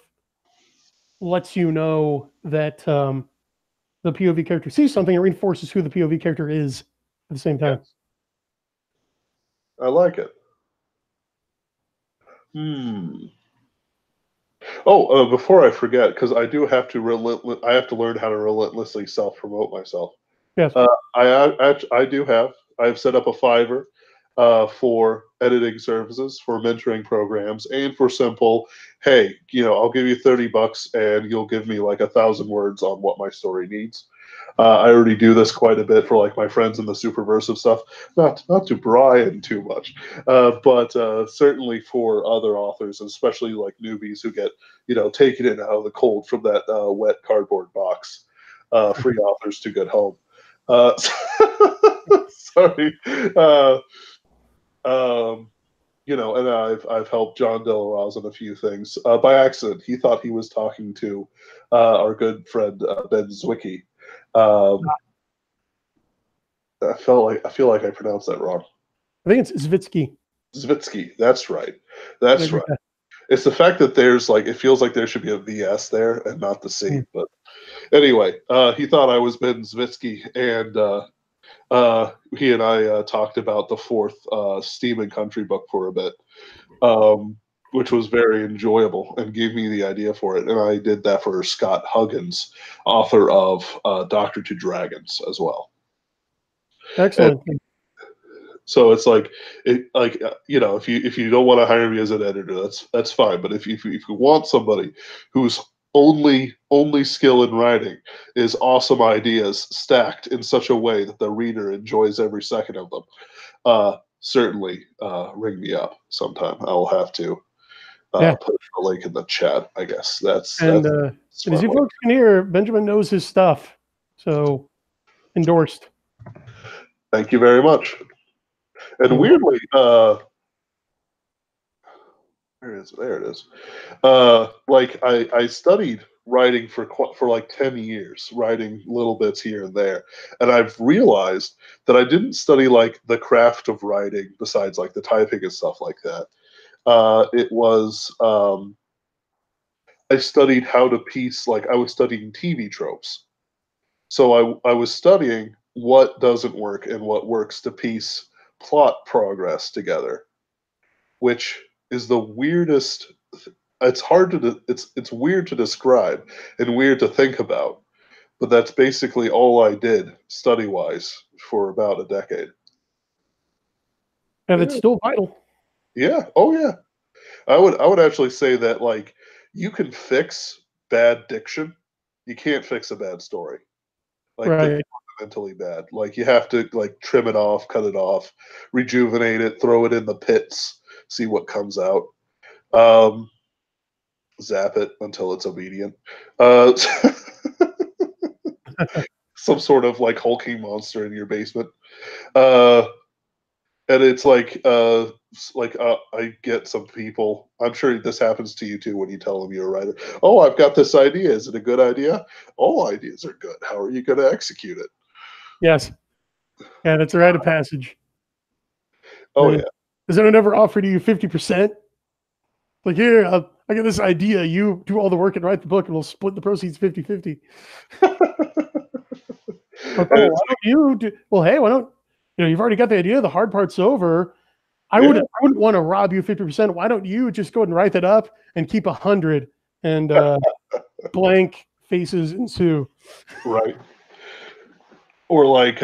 lets you know that the POV character sees something and reinforces who the POV character is at the same time. Yes. I like it. Hmm. Oh, before I forget, because I do have to I have to learn how to relentlessly self-promote myself. Yes. I do have. I've set up a Fiverr for editing services, for mentoring programs, and for simple, hey, I'll give you $30 and you'll give me like 1,000 words on what my story needs. I already do this quite a bit for like my friends in the Superversive stuff. Not to Brian too much, but certainly for other authors, especially like newbies who get taken in out of the cold from that wet cardboard box. Free authors to good home. Uh, sorry. Um, and I've helped John Delaroz on a few things by accident. He thought he was talking to our good friend Ben Zwicky. Um, I feel like I pronounced that wrong. I think it's Zvitsky. Zvitsky. That's right. That's right. It's the fact that there's like it feels like there should be a VS there and not the C. But anyway, he thought I was Ben Zvitsky, and he and I talked about the fourth Steam and Country book for a bit, which was very enjoyable and gave me the idea for it. And I did that for Scott Huggins, author of Doctor to Dragons, as well. Excellent. And so it's like if you don't want to hire me as an editor, that's fine. But if you want somebody whose only skill in writing is awesome ideas stacked in such a way that the reader enjoys every second of them, certainly ring me up sometime. I'll have to put a link in the chat. I guess that's as you folks can hear, Benjamin knows his stuff, so endorsed. Thank you very much. And weirdly, there it is. Like I studied writing for like 10 years, writing little bits here and there, and I've realized that I didn't study like the craft of writing besides like the typing and stuff like that. It was I studied how to piece, like I was studying TV tropes. So I was studying what doesn't work and what works to piece plot progress together, which is the weirdest. It's hard to it's weird to describe and weird to think about, but that's basically all I did study wise for about a decade. And it's still vital. Yeah. Oh yeah. I would actually say that like you can fix bad diction. You can't fix a bad story. Like they're fundamentally bad. Like you have to like trim it off, cut it off, rejuvenate it, throw it in the pits, see what comes out. Zap it until it's obedient. Some sort of like hulking monster in your basement. And it's like I get some people. I'm sure this happens to you too when you tell them you're a writer. Oh, I've got this idea. Is it a good idea? All ideas are good. How are you going to execute it? Yes. Yeah, that's a rite of passage. Oh yeah. Has anyone ever offered you 50%? Like, here, I got this idea. You do all the work and write the book, and we'll split the proceeds 50-50. Why don't you do? Well, hey, why don't you've already got the idea. The hard part's over. I wouldn't want to rob you 50%. Why don't you just go ahead and write that up and keep 100 and blank faces ensue. Right. Or like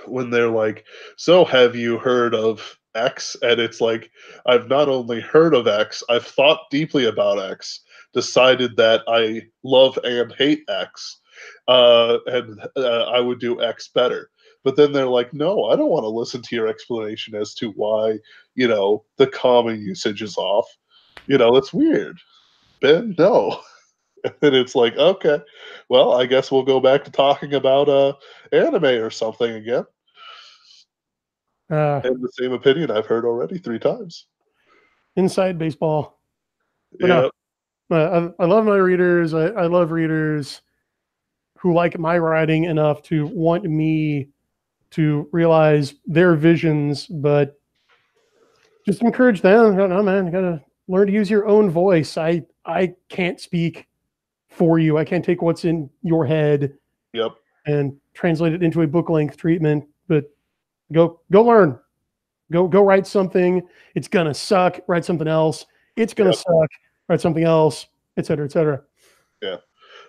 when they're like, so have you heard of X? And it's like, I've not only heard of X, I've thought deeply about X, decided that I love and hate X, and I would do X better. But then they're like, no, I don't want to listen to your explanation as to why, the comma usage is off. That's weird. Ben, no. And it's like, okay, well, I guess we'll go back to talking about anime or something again. And the same opinion I've heard already 3 times. Inside baseball. Yeah. I love my readers. I love readers who like my writing enough to want me to realize their visions, but just encourage them. No, man, you gotta learn to use your own voice. I can't speak for you. I can't take what's in your head Yep. and translate it into a book length treatment. But go learn. Go write something. It's gonna suck. Write something else. It's gonna Yep. suck. Write something else, etc., etc. Yeah.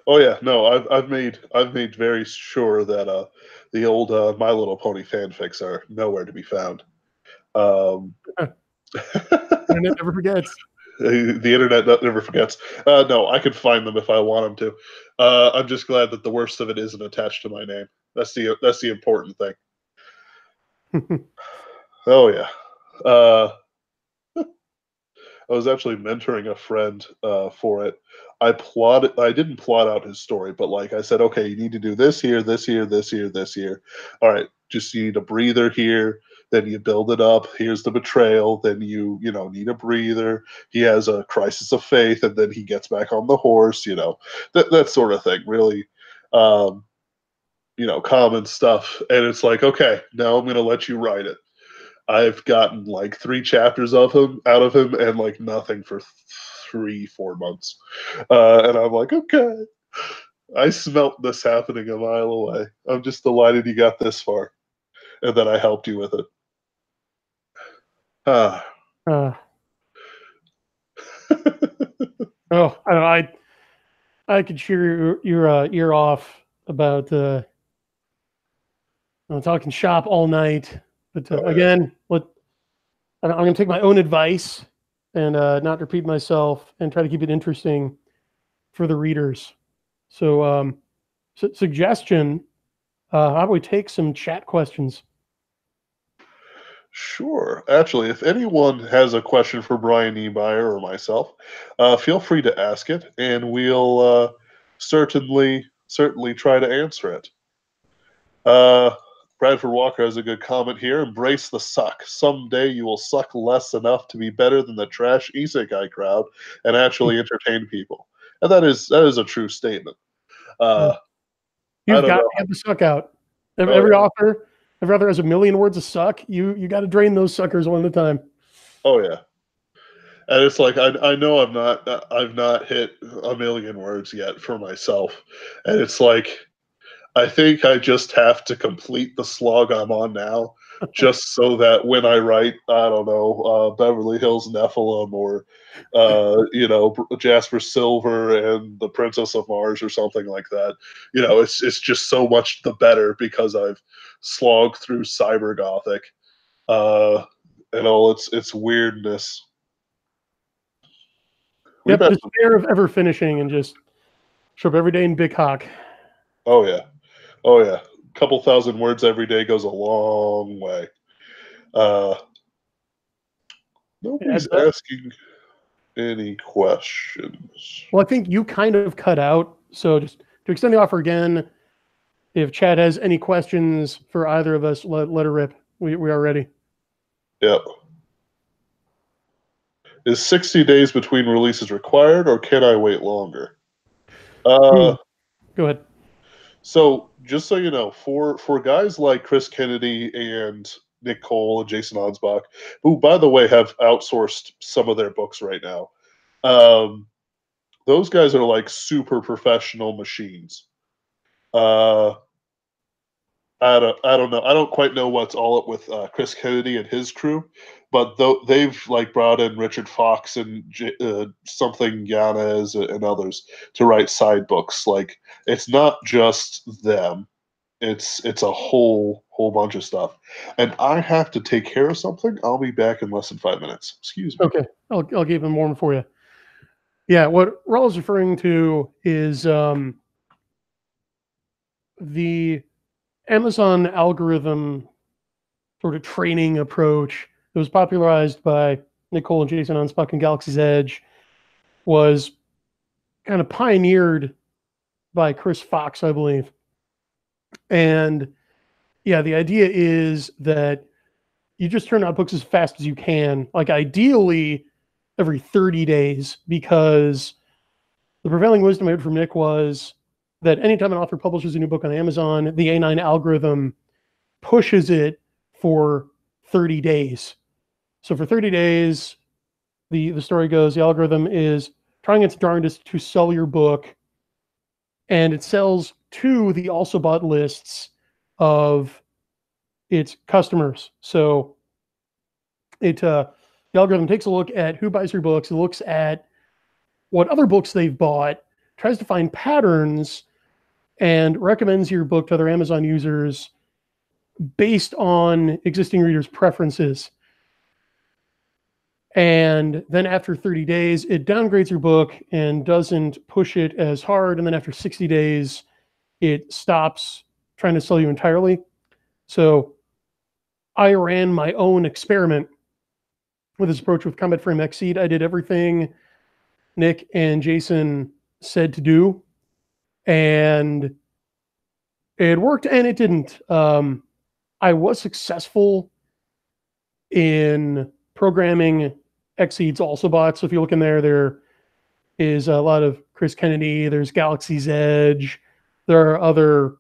Oh yeah. No, I've made very sure that the old My Little Pony fanfics are nowhere to be found. Um, Internet never forgets. the internet never forgets. No, I can find them if I want them to. I'm just glad that the worst of it isn't attached to my name. That's the important thing. Oh yeah. Uh, I was actually mentoring a friend for it. I didn't plot out his story, but like I said, okay, you need to do this here, this here, this here, this here. All right, just you need a breather here. Then you build it up. Here's the betrayal. Then you know need a breather. He has a crisis of faith, and then he gets back on the horse. You know that sort of thing. Really, um, common stuff. And it's like, okay, now I'm going to let you write it. I've gotten like 3 chapters of him out of him, and like nothing for 3-4 months. And I'm like, okay, I smelt this happening a mile away. I'm just delighted you got this far, and that I helped you with it. Ah. Uh, oh, I don't know. I could cheer your ear off about talking shop all night. But again, I'm going to take my own advice and not repeat myself and try to keep it interesting for the readers. So, suggestion: how about we take some chat questions? Sure. Actually, if anyone has a question for Brian Niemeier or myself, feel free to ask it, and we'll certainly try to answer it. Uh, Bradford Walker has a good comment here. Embrace the suck. Someday you will suck less enough to be better than the trash isekai crowd and actually entertain people. And that is a true statement. I You've don't got know. to get the suck out. Oh, Every yeah. author, has a million words of suck. You got to drain those suckers one at a time. Oh yeah. And it's like I know I've not hit a million words yet for myself, and it's like I think I just have to complete the slog I'm on now, just so that when I write, I don't know, Beverly Hills Nephilim or, Jasper Silver and the Princess of Mars or something like that. It's just so much the better because I've slogged through Cyber Gothic, uh, and all its weirdness. We've Yep, had some, despair of ever finishing and just show up every day in Big Hawk. oh yeah, oh yeah, a couple thousand words every day goes a long way. Uh, Nobody's Adds up. asking any questions. Well, I think you kind of cut out. So just to extend the offer again, if Chad has any questions for either of us, let her rip. We are ready. Yep. Is 60 days between releases required, or can I wait longer? Uh, Go ahead. so just so you know, for guys like Chris Kennedy and Nick Cole and Jason Ansbach, who by the way have outsourced some of their books right now, those guys are like super professional machines. Uh, I don't know. I don't quite know what's all up with Chris Kennedy and his crew, but they've like brought in Richard Fox and something Yanez and others to write side books. Like it's not just them; it's a whole bunch of stuff. And I have to take care of something. I'll be back in less than 5 minutes. Excuse me. Okay, I'll keep them warm for you. Yeah, what Raul's referring to is the Amazon algorithm sort of training approach that was popularized by Nicole and Jason on Spuck and Galaxy's Edge was kind of pioneered by Chris Fox, I believe. And yeah, the idea is that you just turn out books as fast as you can, like ideally every 30 days, because the prevailing wisdom I heard from Nick was that anytime an author publishes a new book on Amazon, the A9 algorithm pushes it for 30 days. So for 30 days, the story goes, the algorithm is trying its darndest to sell your book, and it sells to the also bought lists of its customers. So the algorithm takes a look at who buys your books, it looks at what other books they've bought, tries to find patterns, and recommends your book to other Amazon users based on existing readers' preferences. And then after 30 days, it downgrades your book and doesn't push it as hard. And then after 60 days, it stops trying to sell you entirely. So I ran my own experiment with this approach with Combat Frame XSeed. I did everything Nick and Jason said to do, and it worked and it didn't. I was successful in programming XSeed's also bots. So if you look in there, there is a lot of Chris Kennedy, there's Galaxy's Edge, there are other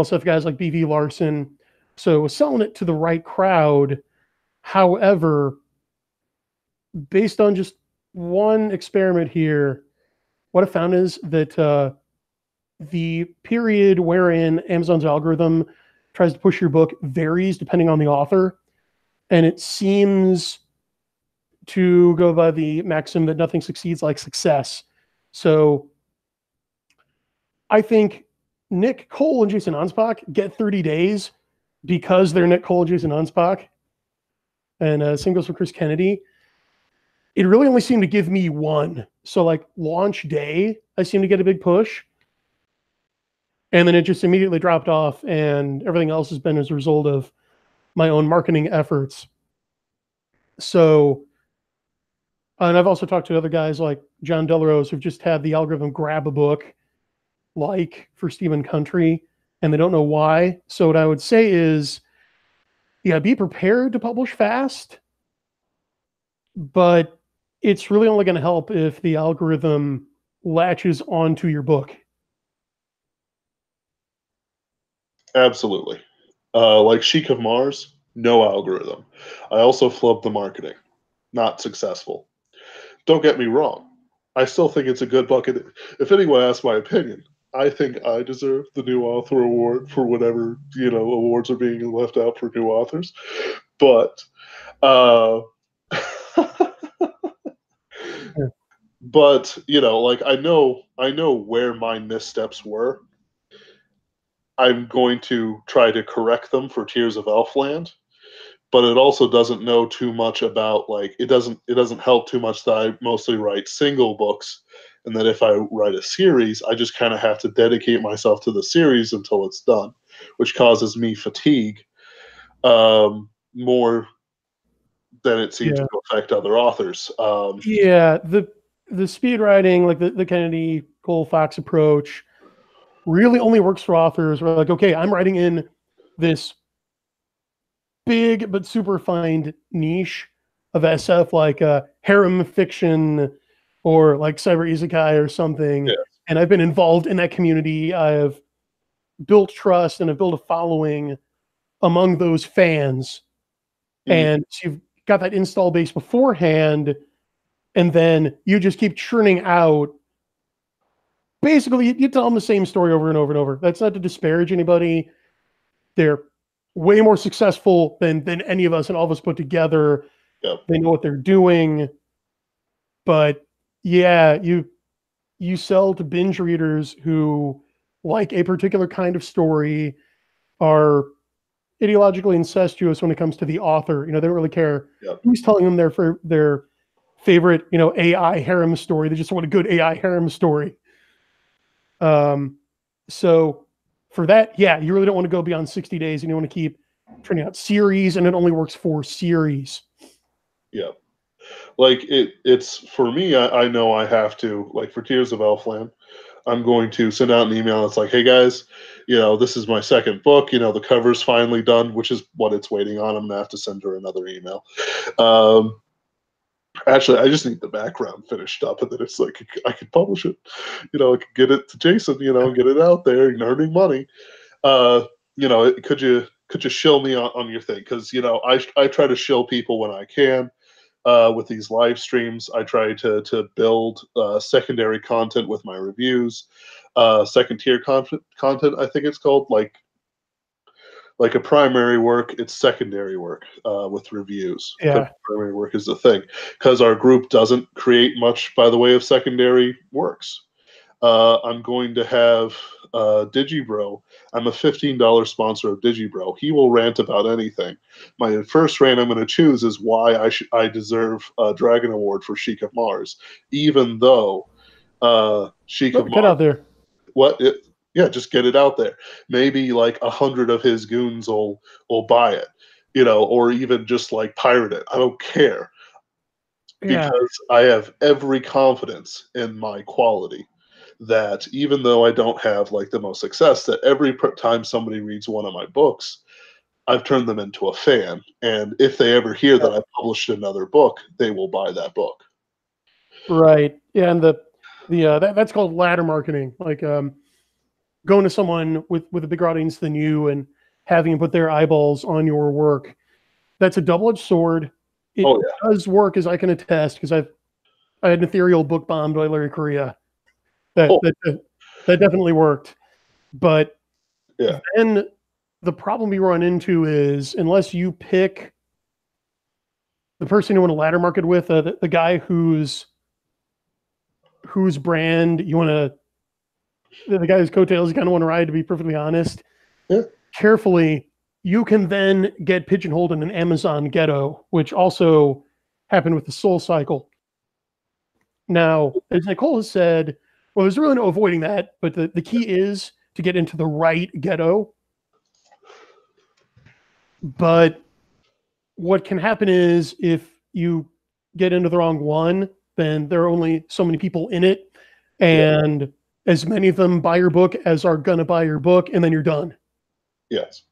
stuff guys like BV Larson. So it was selling it to the right crowd. However, based on just one experiment here, what I found is that the period wherein Amazon's algorithm tries to push your book varies depending on the author. And it seems to go by the maxim that nothing succeeds like success. So I think Nick Cole and Jason Anspach get 30 days because they're Nick Cole and Jason Anspach. And same goes for Chris Kennedy. It really only seemed to give me one. So like launch day, I seemed to get a big push. And then it just immediately dropped off, and everything else has been as a result of my own marketing efforts. So, and I've also talked to other guys like John Delarose who've just had the algorithm grab a book, like for Stephen Country, and they don't know why. So what I would say is, yeah, be prepared to publish fast, but it's really only going to help if the algorithm latches onto your book. Absolutely. Like Sheik of Mars, no algorithm. I also flubbed the marketing. Not successful. Don't get me wrong. I still think it's a good book. If anyone asks my opinion, I think I deserve the new author award for whatever, awards are being left out for new authors. But, but, like I know where my missteps were. I'm going to try to correct them for Tears of Elfland, but it also doesn't know too much about, like, it doesn't help too much that I mostly write single books, and that if I write a series, I just kind of have to dedicate myself to the series until it's done, which causes me fatigue more than it seems to affect other authors. Yeah, the speed writing, like the Kennedy Cole Fox approach, really only works for authors where like, okay, I'm writing in this big but super refined niche of SF, like harem fiction or like cyber isekai or something. Yeah. And I've been involved in that community. I have built trust and I've built a following among those fans. And so you've got that install base beforehand, and then you just keep churning out. Basically, you tell them the same story over and over and over. That's not to disparage anybody. They're way more successful than any of us and all of us put together. Yep. They know what they're doing. But yeah, you sell to binge readers who like a particular kind of story, are ideologically incestuous when it comes to the author. They don't really care who's telling them their favorite, AI harem story. They just want a good AI harem story. So for that, yeah, you really don't want to go beyond 60 days, and you want to keep turning out series, and it only works for series. Yeah. Like it's for me, I know I have to, like for Tears of Elfland, I'm going to send out an email that's like, hey guys, this is my second book, the cover's finally done, which is what it's waiting on. I'm gonna have to send her another email. Actually, I just need the background finished up, and then it's like I could publish it. I could get it to Jason, and get it out there and earning money. Could you shill me on your thing? Because I try to shill people when I can. With these live streams, I try to build secondary content with my reviews, second tier content. I think it's called like a primary work, it's secondary work with reviews. Yeah. Primary work is the thing, because our group doesn't create much by the way of secondary works. I'm going to have DigiBro. I'm a $15 sponsor of DigiBro. He will rant about anything. My first rant I'm going to choose is why I deserve a Dragon Award for Sheik of Mars, even though Sheik of Get Mars. out there. What? Yeah, just get it out there. Maybe like 100 of his goons will buy it, or even just like pirate it. I don't care, because I have every confidence in my quality. That even though I don't have like the most success, that every time somebody reads one of my books, I've turned them into a fan. And if they ever hear that I published another book, they will buy that book. Right. Yeah, and that's called ladder marketing. Like going to someone with a bigger audience than you and having them put their eyeballs on your work. That's a double-edged sword. It does work, as I can attest, because I had an ethereal book bombed by Larry Correa. That definitely worked. But then the problem we run into is, unless you pick the person you want to ladder market with, the guy whose brand you want to, the guy whose coattails you kind of want to ride, to be perfectly honest, carefully, you can then get pigeonholed in an Amazon ghetto, which also happened with the Soul Cycle. Now, as Nicole has said, well, there's really no avoiding that, but the key is to get into the right ghetto. But what can happen is, if you get into the wrong one, then there are only so many people in it, and as many of them buy your book as are going to buy your book, and then you're done. Yes.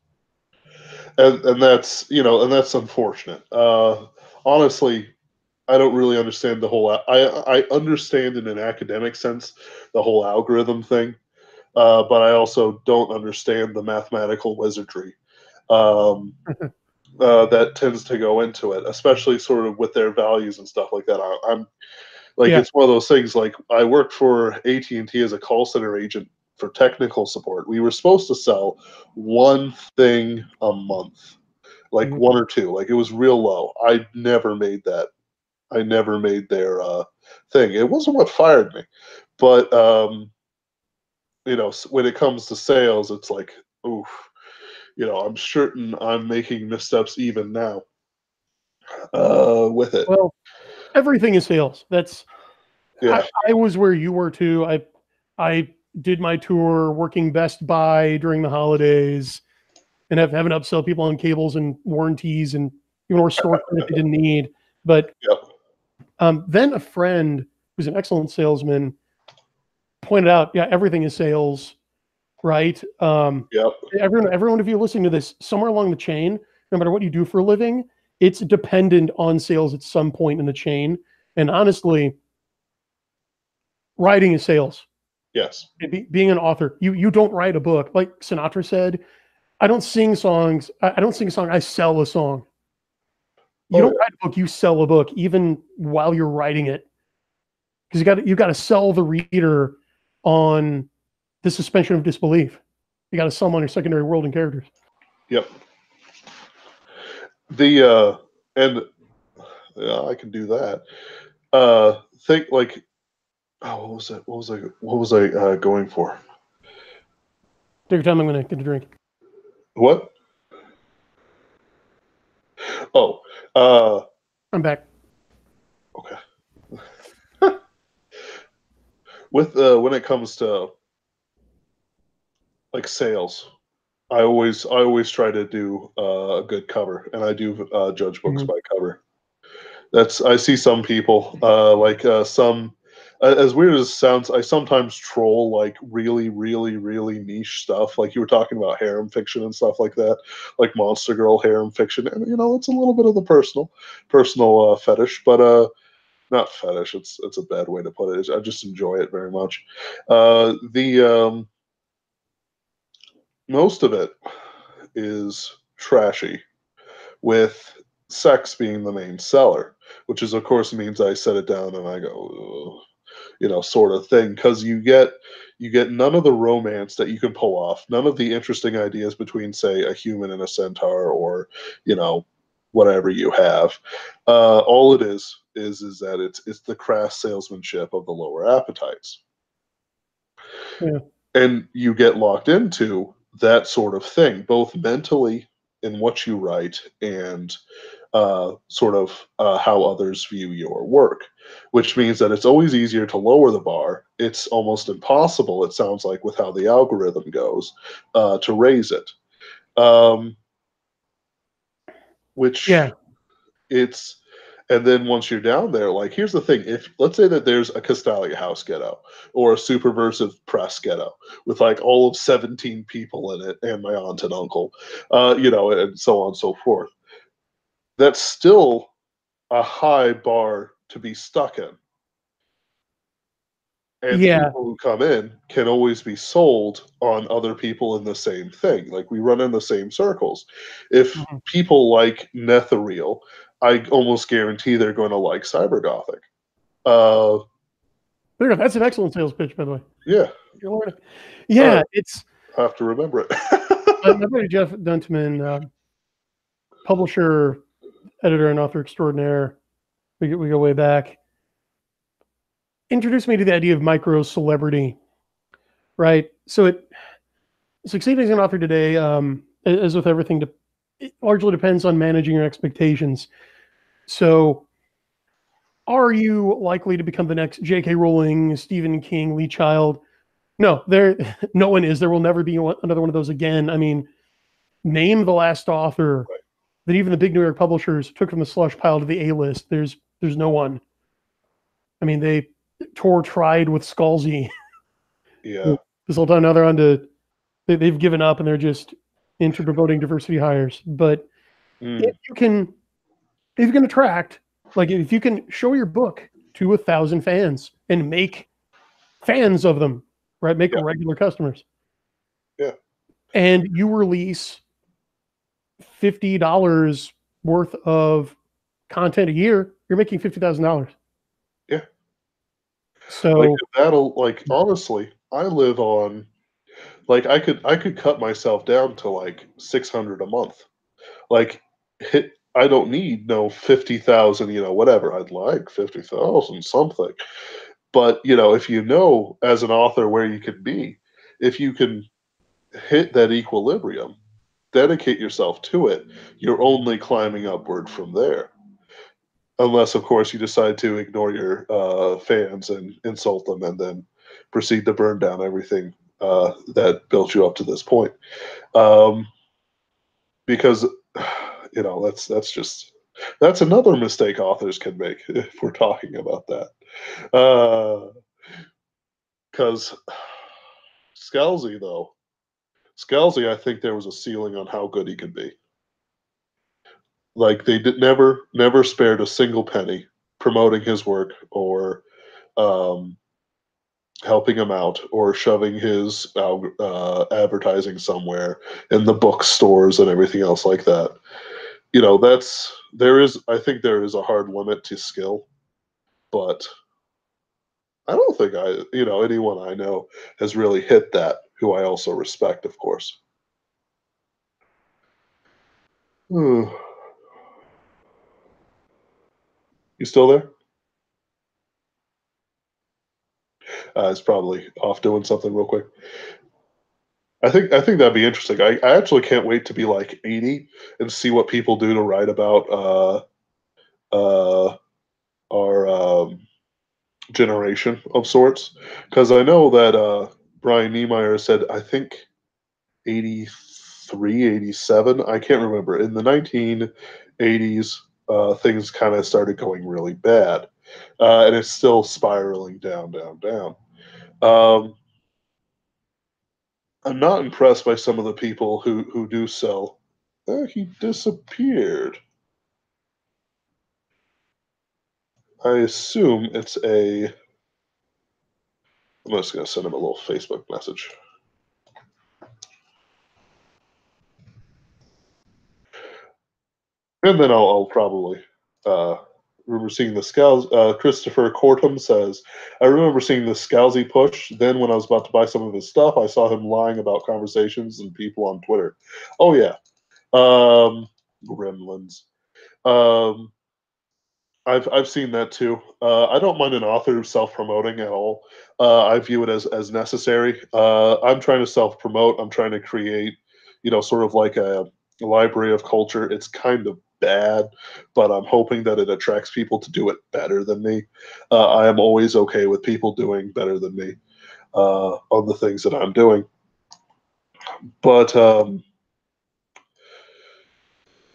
And that's, and that's unfortunate. Honestly, I don't really understand the whole. I understand in an academic sense the whole algorithm thing, but I also don't understand the mathematical wizardry that tends to go into it, especially sort of with their values and stuff like that. I'm like, it's one of those things. Like, I worked for AT&T as a call center agent for technical support. We were supposed to sell one thing a month, like one or two. Like, it was real low. I never made that. I never made their thing. It wasn't what fired me, but when it comes to sales, it's like, oof. I'm certain I'm making missteps even now with it. Well, everything is sales. That's I was where you were too. I did my tour working Best Buy during the holidays, and having to upsell people on cables and warranties, and even more store credit they didn't need. But then a friend who's an excellent salesman pointed out, everything is sales, right? Everyone, if you're listening to this, somewhere along the chain, no matter what you do for a living, it's dependent on sales at some point in the chain. And honestly, writing is sales. Yes. Being an author, you don't write a book. Like Sinatra said, I don't sing songs. I don't sing a song. I sell a song. You don't write a book. You sell a book, even while you're writing it, because you got to sell the reader on the suspension of disbelief. You got to sell them on your secondary world and characters. Yep. And I can do that. Think like, what was it? What was I going for? Take your time. I'm going to get a drink. What? Oh, I'm back. Okay. With when it comes to like sales, I always try to do a good cover, and I do judge books by cover. I see some people some. As weird as it sounds, I sometimes troll like really, really, really niche stuff. Like you were talking about harem fiction and stuff like that, like Monster Girl harem fiction, and it's a little bit of the personal fetish. But not fetish. It's a bad way to put it. I just enjoy it very much. The most of it is trashy, with sex being the main seller, which is of course means I set it down and I go, ugh, sort of thing, because you get none of the romance that you can pull off, none of the interesting ideas between, say, a human and a centaur, or whatever you have. All it is that it's the crass salesmanship of the lower appetites, Yeah. and you get locked into that sort of thing, both mentally in what you write and sort of how others view your work, which means that it's always easier to lower the bar. It's almost impossible, it sounds like, with how the algorithm goes, to raise it. Which Yeah. it's, and then once you're down there, like, here's the thing: if let's say that there's a Castalia House ghetto or a Superversive Press ghetto with like all of 17 people in it and my aunt and uncle, and so on and so forth, that's still a high bar to be stuck in. And Yeah. people who come in can always be sold on other people in the same thing. Like, we run in the same circles. If Mhm. people like Netherreal, I almost guarantee they're going to like Cybergothic. There, that's an excellent sales pitch, by the way. Yeah. You're learning. Yeah, it's I have to remember it. my buddy Jeff Dunteman, publisher, editor, and author extraordinaire. We go way back. Introduced me to the idea of micro celebrity, right? So it succeeding as an author today, as with everything, it largely depends on managing your expectations. So, are you likely to become the next J.K. Rowling, Stephen King, Lee Child? No, no one is. There will never be another one of those again. I mean, name the last author that even the big New York publishers took from the slush pile to the A-list. There's no one. I mean, they tried with Scalzi. Yeah. This whole time now they're on to, they've given up and they're just into promoting diversity hires. But if you can attract, like, if you can show your book to 1,000 fans and make fans of them, right? Make Yeah. regular customers. Yeah. And you release $50 worth of content a year, you're making $50,000. Yeah. So Like, that'll, like, honestly, I live on, like, I could cut myself down to like 600 a month. Like, I don't need no 50,000, whatever. I'd like 50,000 something. But, if as an author where you can be, if you can hit that equilibrium, dedicate yourself to it, you're only climbing upward from there. Unless, of course, you decide to ignore your fans and insult them and then proceed to burn down everything that built you up to this point. Because, that's another mistake authors can make if we're talking about that. Because Scalzi, though, I think there was a ceiling on how good he could be. Like, they did never spared a single penny promoting his work, or um, helping him out, or shoving his advertising somewhere in the bookstores and everything else like that. I think there is a hard limit to skill, but I don't think anyone I know has really hit that, who I also respect, of course. You still there? It's probably off doing something real quick. I think that'd be interesting. I actually can't wait to be like 80 and see what people do to write about our generation of sorts. Because I know that Brian Niemeier said, I think 83, 87, I can't remember. In the 1980s, things kind of started going really bad. And it's still spiraling down, down, down. I'm not impressed by some of the people who do sell. He disappeared. I assume it's a. I'm just going to send him a little Facebook message. And then I'll probably remember seeing the Scouts. Christopher Cortum says, I remember seeing the Scousy push. Then when I was about to buy some of his stuff, I saw him lying about conversations and people on Twitter. Oh, yeah. Gremlins. I've seen that too. I don't mind an author self-promoting at all. I view it as necessary. I'm trying to self-promote. I'm trying to create, sort of like a library of culture. It's kind of bad, but I'm hoping that it attracts people to do it better than me. I am always okay with people doing better than me on the things that I'm doing. But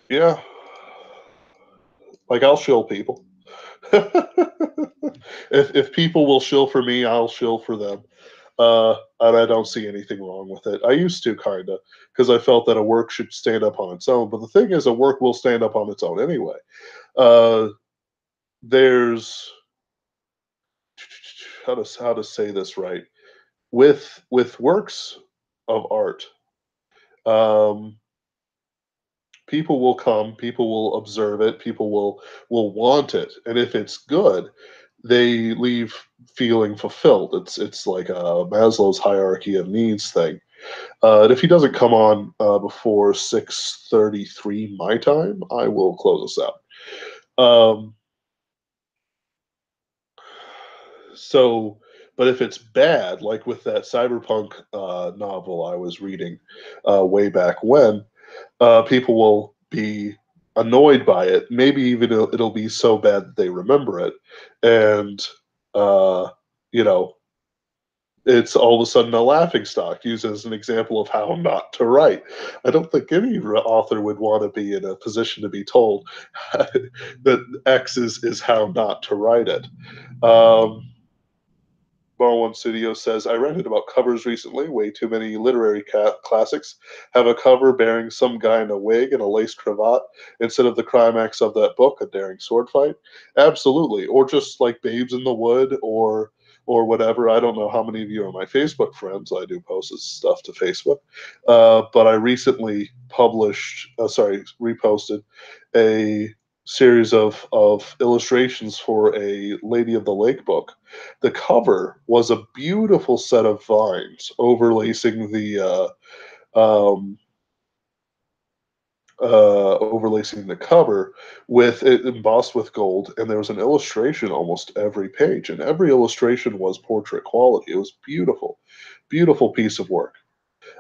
yeah, like I'll shill people. if people will shill for me, I'll shill for them. And I don't see anything wrong with it. I used to kind of, because I felt that a work should stand up on its own. But the thing is, a work will stand up on its own anyway. There's how to say this right with works of art. Um, People will come, people will observe it, people will want it, and if it's good, they leave feeling fulfilled. It's like a Maslow's hierarchy of needs thing. And if he doesn't come on before 6:33 my time, I will close us out. So, but if it's bad, like with that Cyberpunk novel I was reading way back when, people will be annoyed by it. Maybe even it'll be so bad that they remember it, and uh, you know, it's all of a sudden a laughing stock, used as an example of how not to write. I don't think any author would want to be in a position to be told that X is how not to write it. Um, Bar One Studio says, I ranted about covers recently. Way too many literary classics have a cover bearing some guy in a wig and a lace cravat instead of the climax of that book, a daring sword fight. Absolutely. Or just like Babes in the Wood or whatever. I don't know how many of you are my Facebook friends. I do post this stuff to Facebook. But I recently reposted a series of illustrations for a Lady of the Lake book. The cover was a beautiful set of vines overlacing the cover with it embossed with gold, and there was an illustration almost every page, and every illustration was portrait quality. It was beautiful, beautiful piece of work.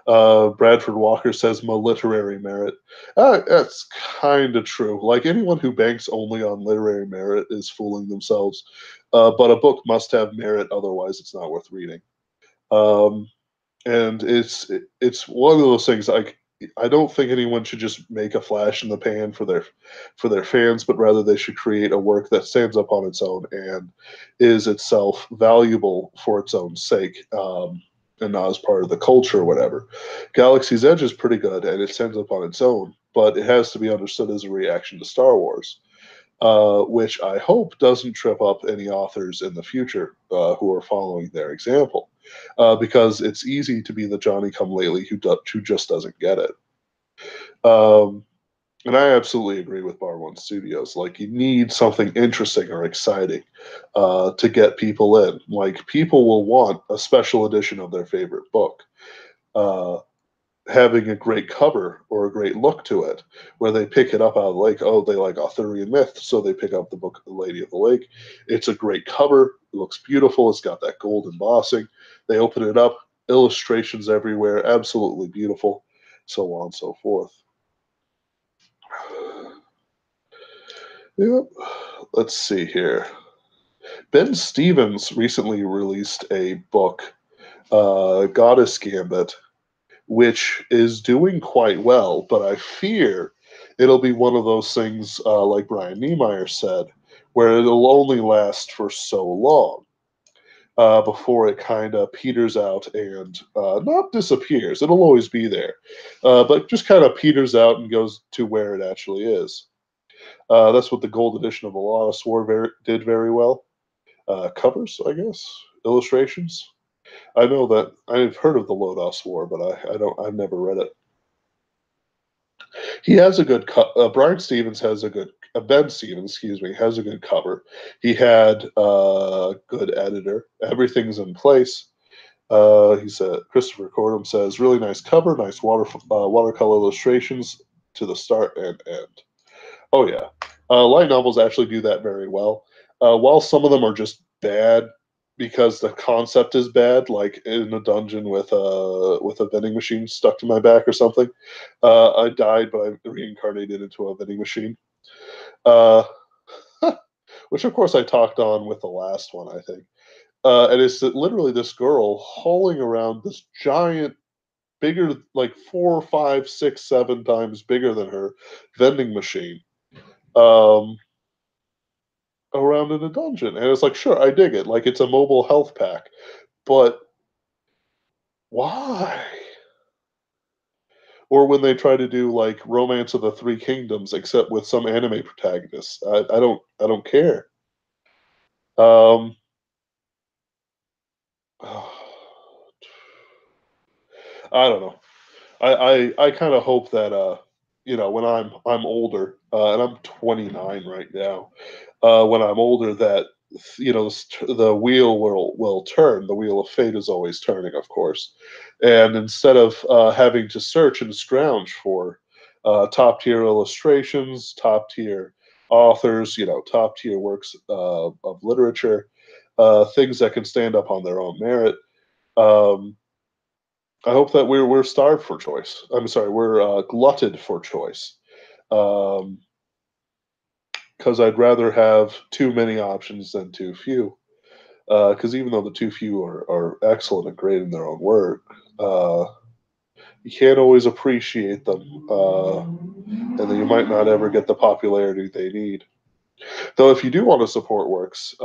Bradford Walker says my literary merit. That's kind of true. Like anyone who banks only on literary merit is fooling themselves. But a book must have merit, otherwise it's not worth reading. Um, and it's one of those things. I don't think anyone should just make a flash in the pan for their fans, but rather they should create a work that stands up on its own and is itself valuable for its own sake. And not as part of the culture or whatever. Galaxy's Edge is pretty good and it stands up on its own, but it has to be understood as a reaction to Star Wars, which I hope doesn't trip up any authors in the future who are following their example, because it's easy to be the Johnny come lately who just doesn't get it. And I absolutely agree with Bar One Studios. Like, you need something interesting or exciting to get people in. Like, people will want a special edition of their favorite book, uh, having a great cover or a great look to it, where they pick it up out of the lake. Oh, they like Arthurian myth, so they pick up the book The Lady of the Lake. It's a great cover. It looks beautiful. It's got that gold embossing. They open it up, illustrations everywhere, absolutely beautiful, so on and so forth. Yep. Let's see here. Ben Stevens recently released a book, Goddess Gambit, which is doing quite well, but I fear it'll be one of those things, like Brian Niemeier said, where it'll only last for so long before it kind of peters out and not disappears. It'll always be there, but just kind of peters out and goes to where it actually is. That's what the gold edition of the Lost War did very well. Covers, I guess, illustrations. I know that I've heard of the Lodos War, but I've never read it. He has a good Brian Stevens has a good Ben Stevens, excuse me, has a good cover. He had a good editor. Everything's in place. He said Christopher Cordum says really nice cover, nice watercolor illustrations to the start and end. Oh yeah, light novels actually do that very well. While some of them are just bad because the concept is bad, like in a dungeon with a vending machine stuck to my back or something. I died, but I reincarnated into a vending machine. Uh, which of course I talked on with the last one, I think. And it's literally this girl hauling around this giant, bigger, like 4, 5, 6, 7 times bigger than her vending machine. Around in a dungeon. And it's like, sure, I dig it. Like, it's a mobile health pack. But why? Or when they try to do like Romance of the Three Kingdoms, except with some anime protagonists. I don't care. Um, I don't know. I kind of hope that when I'm older, and I'm 29 right now, when I'm older, that the wheel will turn. The wheel of fate is always turning, of course, and instead of having to search and scrounge for top tier illustrations, top tier authors, top tier works of literature, things that can stand up on their own merit. Um, I hope that we're starved for choice. I'm sorry, we're glutted for choice. Because I'd rather have too many options than too few. Because even though the too few are excellent and great in their own work, you can't always appreciate them, and then you might not ever get the popularity they need. Though, if you do want to support works,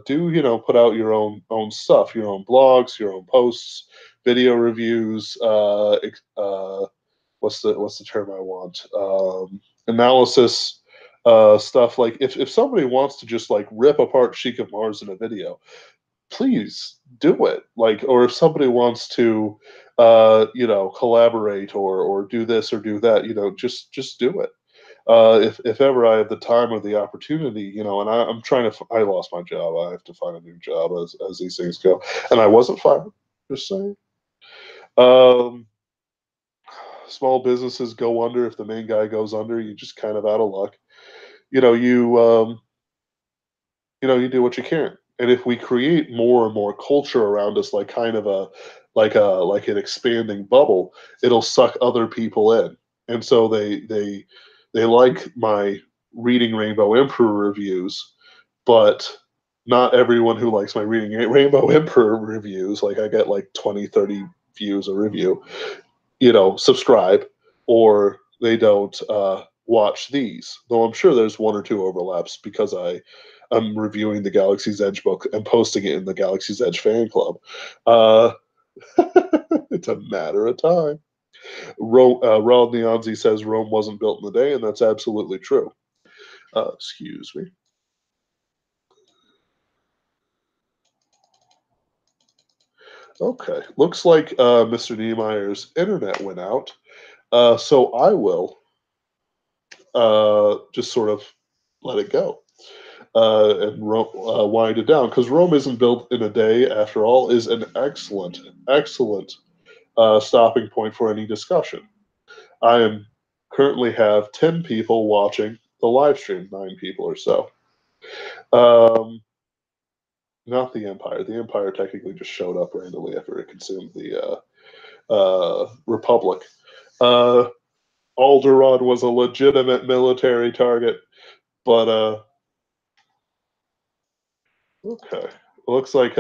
do put out your own stuff, your own blogs, your own posts, video reviews. What's the term I want? Analysis stuff. Like if somebody wants to just like rip apart Sheik of Mars in a video, please do it. Like, or if somebody wants to collaborate or do this or do that, just do it. If ever I have the time or the opportunity, and I'm trying to, I lost my job. I have to find a new job as these things go. And I wasn't fired, just saying. Um, Small businesses go under. If the main guy goes under, you just kind of out of luck. You know, you, um, you do what you can. And if we create more and more culture around us, like kind of like an expanding bubble, it'll suck other people in. And so they like my reading Rainbow Emperor reviews, but not everyone who likes my reading Rainbow Emperor reviews, like I get like 20, 30 views a review, subscribe, or they don't watch these. Though I'm sure there's one or two overlaps because I'm reviewing the Galaxy's Edge book and posting it in the Galaxy's Edge fan club. Uh, it's a matter of time. Raul Neonzi says Rome wasn't built in a day, and that's absolutely true. Excuse me. Okay, looks like Mr. Niemeier's internet went out, so I will just sort of let it go and wind it down, because Rome isn't built in a day. After all, is an excellent stopping point for any discussion. I am currently have 10 people watching the live stream, 9 people or so. Um, Not the Empire. The Empire technically just showed up randomly after it consumed the Republic. Uh, Alderaan was a legitimate military target, but okay. Looks like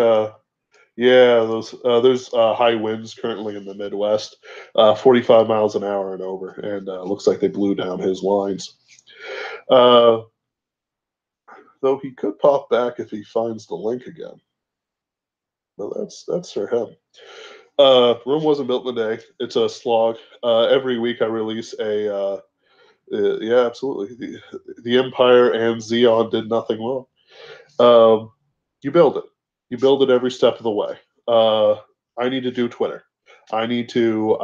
yeah, there's high winds currently in the Midwest, 45 miles an hour and over, and looks like they blew down his lines. Uh, though he could pop back if he finds the link again. No, that's for him. Rome wasn't built in a day. It's a slog. Every week I release a Yeah, absolutely. The Empire and Xeon did nothing wrong. You build it. You build it every step of the way. I need to do Twitter. I need to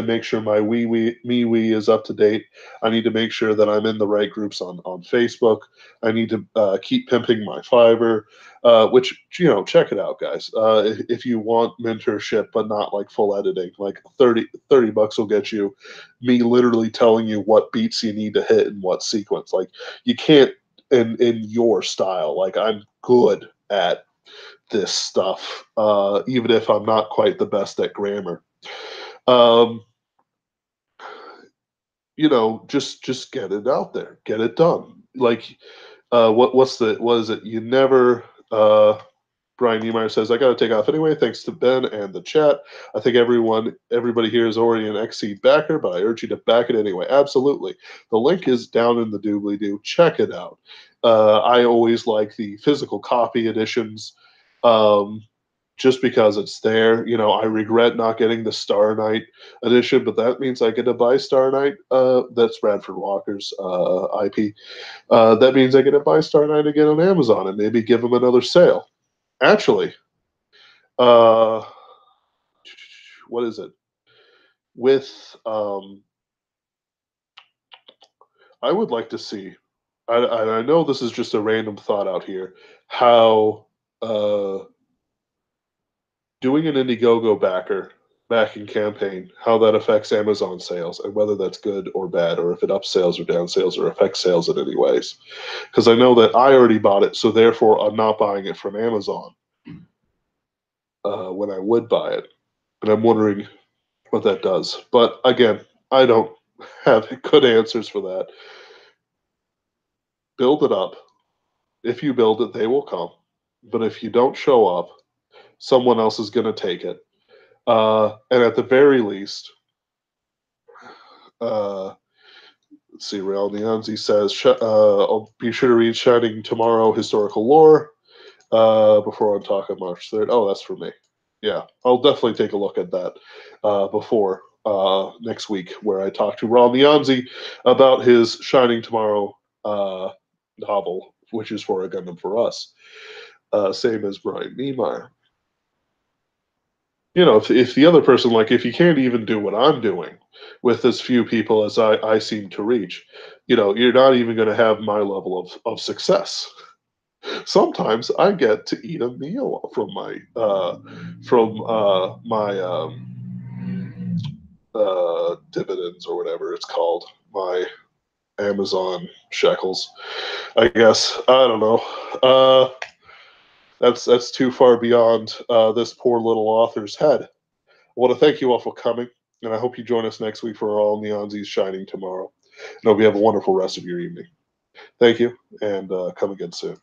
make sure my MeWe is up to date. I need to make sure that I'm in the right groups on Facebook. I need to keep pimping my Fiverr, which check it out, guys. If you want mentorship but not like full editing, like $30 will get you me literally telling you what beats you need to hit in what sequence. Like you can't in your style. Like I'm good at this stuff, even if I'm not quite the best at grammar. Um, just get it out there, get it done. Like, what is it? You never. Brian Niemeier says, I got to take off anyway. Thanks to Ben and the chat. I think everybody here is already an XSeed backer, but I urge you to back it anyway. Absolutely. The link is down in the doobly-doo. Check it out. I always like the physical copy editions just because it's there. I regret not getting the Star Knight edition, but that means I get to buy Star Knight. That's Bradford Walker's IP. That means I get to buy Star Knight again on Amazon and maybe give them another sale. Actually, uh, what is it? With I would like to see. I know this is just a random thought out here. How doing an Indiegogo backing campaign, how that affects Amazon sales, and whether that's good or bad, or if it ups sales or down sales, or affects sales in any ways. Because I know that I already bought it, so therefore I'm not buying it from Amazon when I would buy it, and I'm wondering what that does. But again, I don't have good answers for that. Build it up. If you build it, they will come. But if you don't show up, someone else is going to take it. And at the very least, let's see, Real Neonzi says, I'll be sure to read Shining Tomorrow Historical Lore before I'm talking March 3rd. Oh, that's for me. Yeah, I'll definitely take a look at that before next week, where I talk to Raul Neonzi about his Shining Tomorrow novel, which is for a Gundam for Us, same as Brian Niemeier. If the other person, like, if you can't even do what I'm doing with as few people as I seem to reach, you're not even going to have my level of success. Sometimes I get to eat a meal from my dividends or whatever it's called, my Amazon shekels, I guess. I don't know. That's too far beyond this poor little author's head. I want to thank you all for coming, and I hope you join us next week for All Neonsies Shining Tomorrow. And I hope you have a wonderful rest of your evening. Thank you, and come again soon.